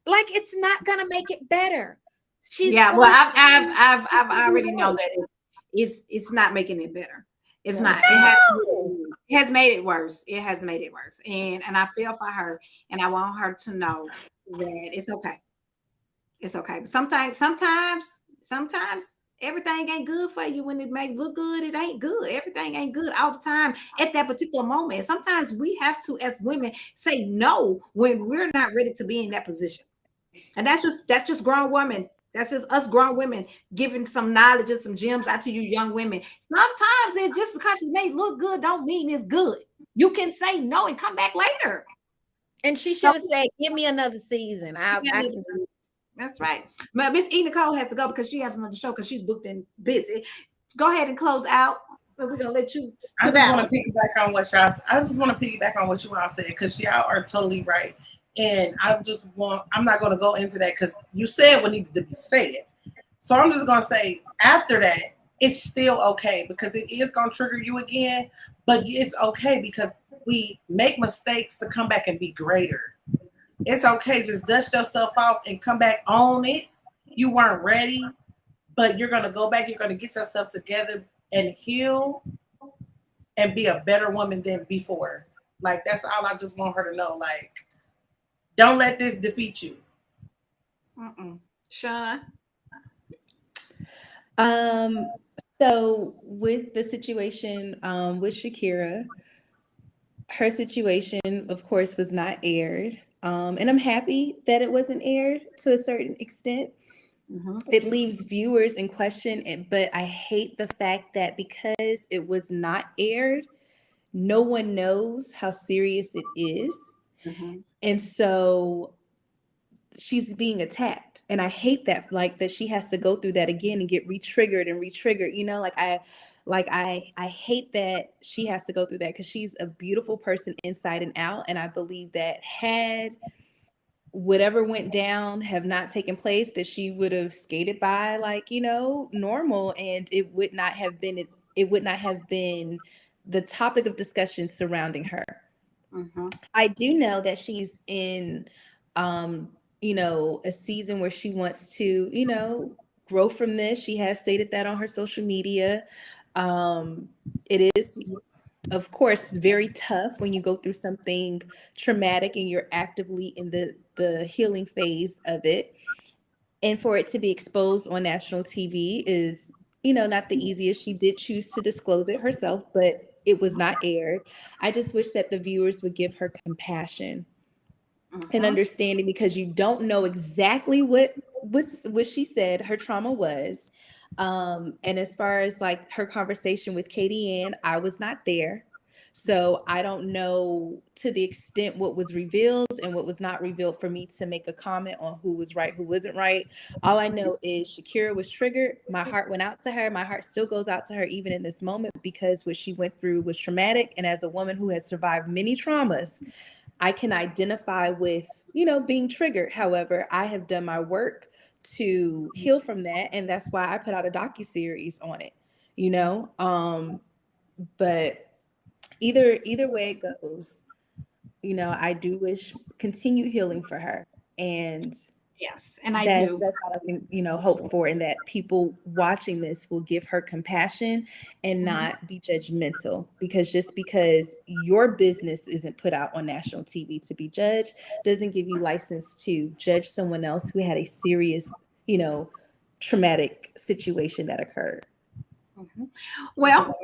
Like it's not going to make it better. Well, I've already know that it's not making it better. It's not. It has made it worse. It has made it worse. And I feel for her, and I want her to know that it's okay. It's okay. But sometimes everything ain't good for you. When it may look good, it ain't good. Everything ain't good all the time at that particular moment. Sometimes we have to, as women, say no when we're not ready to be in that position. And that's just grown women. That's just us grown women giving some knowledge and some gems out to you young women. Sometimes it's just because it may look good don't mean it's good. You can say no and come back later. And she should have said, give me another season. I can do this. That's right. But Miss E. Nicole has to go because she has another show because she's booked and busy. Go ahead and close out. But we're gonna let you. I just want to piggyback on what you all said because y'all are totally right. And I'm not going to go into that because you said what needed to be said. So I'm just going to say after that, it's still okay because it is going to trigger you again, but it's okay because we make mistakes to come back and be greater. It's okay. Just dust yourself off and come back on it. You weren't ready, but you're going to go back. You're going to get yourself together and heal and be a better woman than before. Like, that's all I just want her to know. Like, don't let this defeat you. Sean? So with the situation with Shakira, her situation, of course, was not aired. And I'm happy that it wasn't aired to a certain extent. It leaves viewers in question, but I hate the fact that because it was not aired, no one knows how serious it is. And so she's being attacked. And I hate that, like that she has to go through that again and get re-triggered, you know, I hate that she has to go through that because she's a beautiful person inside and out. And I believe that had whatever went down have not taken place, that she would have skated by like, you know, normal, and it would not have been the topic of discussion surrounding her. I do know that she's in, you know, a season where she wants to, you know, grow from this. She has stated that on her social media. It is, of course, very tough when you go through something traumatic and you're actively in the healing phase of it. And for it to be exposed on national TV is, you know, not the easiest. She did choose to disclose it herself, but it was not aired. I just wish that the viewers would give her compassion and understanding, because you don't know exactly what she said her trauma was. And as far as like her conversation with Katie Ann, I was not there. So I don't know to the extent what was revealed and what was not revealed for me to make a comment on who was right, who wasn't right. All I know is Shakira was triggered. My heart went out to her. My heart still goes out to her even in this moment, because what she went through was traumatic. And as a woman who has survived many traumas, I can identify with, being triggered. However, I have done my work to heal from that. And that's why I put out a docuseries on it, but either way it goes, I do wish continued healing for her. And yes, and I do. that's all I can, hope for, and that people watching this will give her compassion and not be judgmental, because just because your business isn't put out on national TV to be judged doesn't give you license to judge someone else who had a serious, traumatic situation that occurred. Well,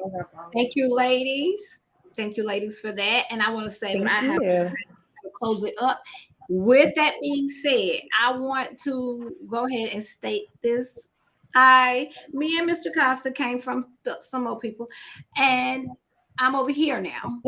thank you, ladies. Thank you, ladies, for that. And I want to say what I have to close it up. With that being said, I want to go ahead and state this. Me and Mr. Costa came from some old people, and I'm over here now.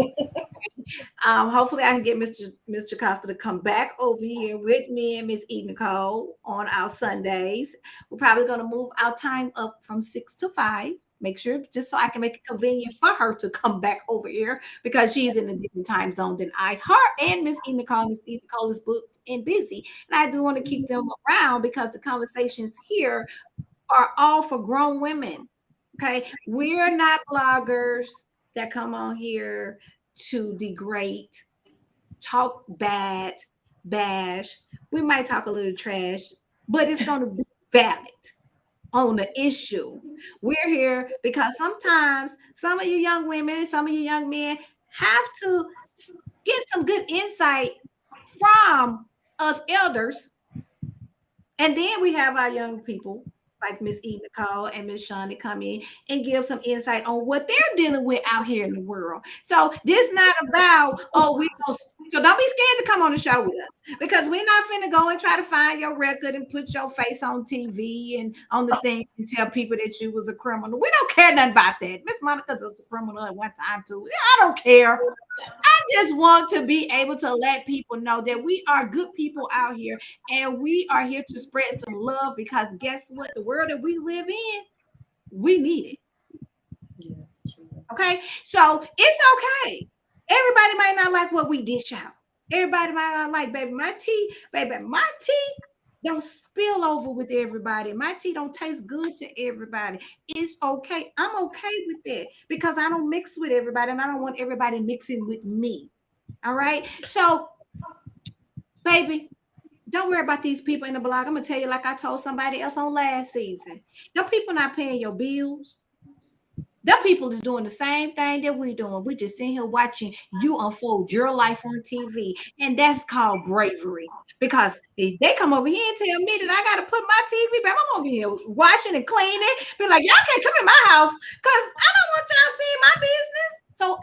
Hopefully, I can get Mr. Costa to come back over here with me and Miss E. Nicole on our Sundays. We're probably going to move our time up from 6 to 5. Make sure, just so I can make it convenient for her to come back over here, because she's in a different time zone than I. Her and Miss E. Nicole. Miss E. Nicole is booked and busy, and I do want to keep them around because the conversations here are all for grown women. Okay, we're not bloggers that come on here to degrade, talk bad, bash. We might talk a little trash, but it's going to be valid on the issue. We're here because sometimes some of you young women, some of you young men have to get some good insight from us elders. And then we have our young people like Miss E. Nicole and Miss Shawn to come in and give some insight on what they're dealing with out here in the world. So this not about, so don't be scared to come on the show with us, because we're not finna go and try to find your record and put your face on TV and on the thing and tell people that you was a criminal. We don't care nothing about that. Miss Monica was a criminal at one time too. I don't care. I just want to be able to let people know that we are good people out here, and we are here to spread some love, because guess what? The world that we live in, we need it. Yeah, sure. Okay, so it's okay. Everybody might not like what we dish out. Everybody might not like, baby, my tea don't spill over with everybody. My tea don't taste good to everybody. It's okay. I'm okay with that, because I don't mix with everybody, and I don't want everybody mixing with me. All right. So, baby, don't worry about these people in the blog. I'm gonna tell you, like I told somebody else on last season. Them people not paying your bills. Them people is doing the same thing that we're doing. We just sitting here watching you unfold your life on TV. And that's called bravery. Because if they come over here and tell me that I got to put my TV back, I'm over here washing and cleaning. Be like, y'all can't come in my house because I don't want y'all seeing my business. So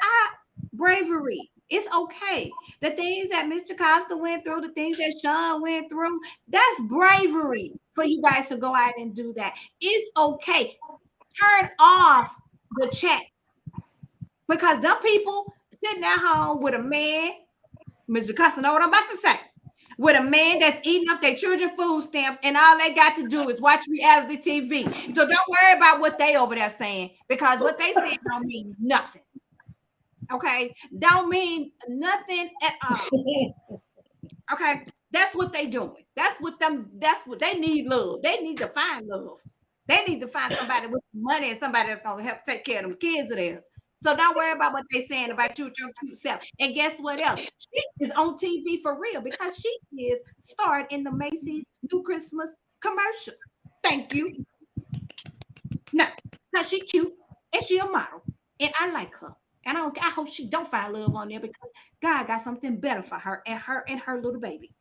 bravery. It's okay. The things that Mr. Costa went through, the things that Shawn went through, that's bravery for you guys to go out and do that. It's okay. Turn off the chats, because them people sitting at home with a man, Mr. Costa know what I'm about to say, with a man that's eating up their children food stamps, and all they got to do is watch reality TV. So don't worry about what they over there saying, because what they saying don't mean nothing. Okay, don't mean nothing at all. Okay, that's what they doing. That's what they need. Love. They need to find love. They need to find somebody with money and somebody that's going to help take care of them kids of theirs. So don't worry about what they're saying about you, your cute self. And guess what else? She is on TV for real, because she is starred in the Macy's New Christmas commercial. Thank you. No, because she cute and she a model. And I like her. And I hope she don't find love on there, because God got something better for her and her little baby.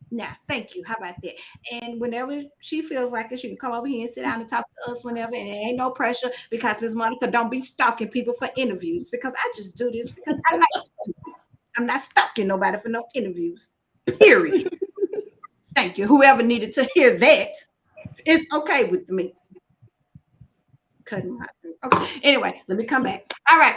Nah, thank you. How about that? And whenever she feels like it, she can come over here and sit down and talk to us whenever. And there ain't no pressure, because Miss Monica don't be stalking people for interviews, because I just do this because I like to do it. I'm not stalking nobody for no interviews. Period. Thank you. Whoever needed to hear that, it's okay with me. Cutting my okay. Anyway, let me come back. All right.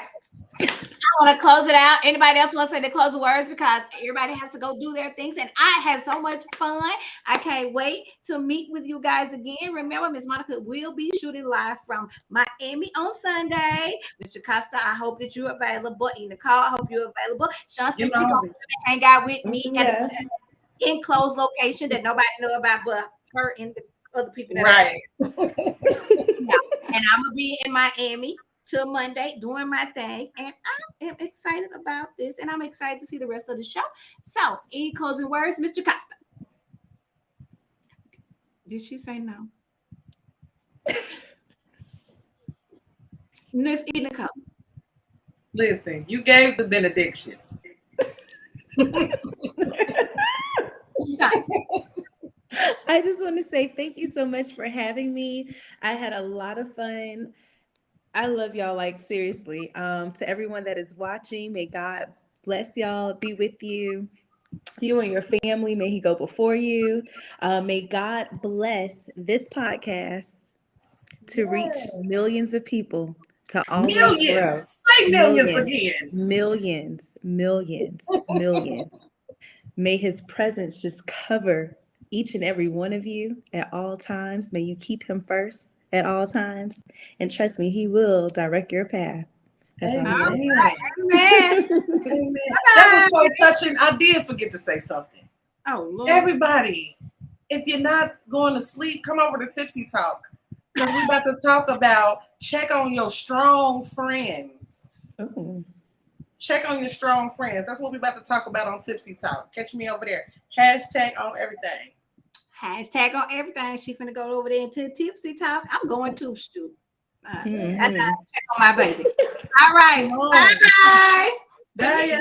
want to close it out. Anybody else want to say the closing words? Because everybody has to go do their things. And I had so much fun. I can't wait to meet with you guys again. Remember, Miss Monica will be shooting live from Miami on Sunday. Mr. Costa, I hope that you're available. Nicole, I hope you're available. Sean says she's going to hang out with me at Yeah. an enclosed location that nobody know about but her and the other people that Right. And I'm going to be in Miami till Monday doing my thing, and I am excited about this, and I'm excited to see the rest of the show. So, any closing words, Mr. Costa? Did she say no? Miss Nicole. Listen, you gave the benediction. I just want to say thank you so much for having me. I had a lot of fun. I love y'all, like seriously. To everyone that is watching, may God bless y'all, be with you. You and your family, may He go before you. May God bless this podcast to reach millions of people, to always grow. Millions. Say millions again. Millions. May His presence just cover each and every one of you at all times. May you keep Him first at all times. And trust me, He will direct your path. That's all. Amen. Amen. Amen. That was so touching. I did forget to say something. Oh, Lord. Everybody, if you're not going to sleep, come over to Tipsy Talk. Because we're about to talk about check on your strong friends. Oh. Check on your strong friends. That's what we're about to talk about on Tipsy Talk. Catch me over there. Hashtag on everything. Hashtag on everything. She finna go over there into Tipsy Talk. I'm going to shoot. I Mhm. check on my baby. All right. Bye. Bye. Bye.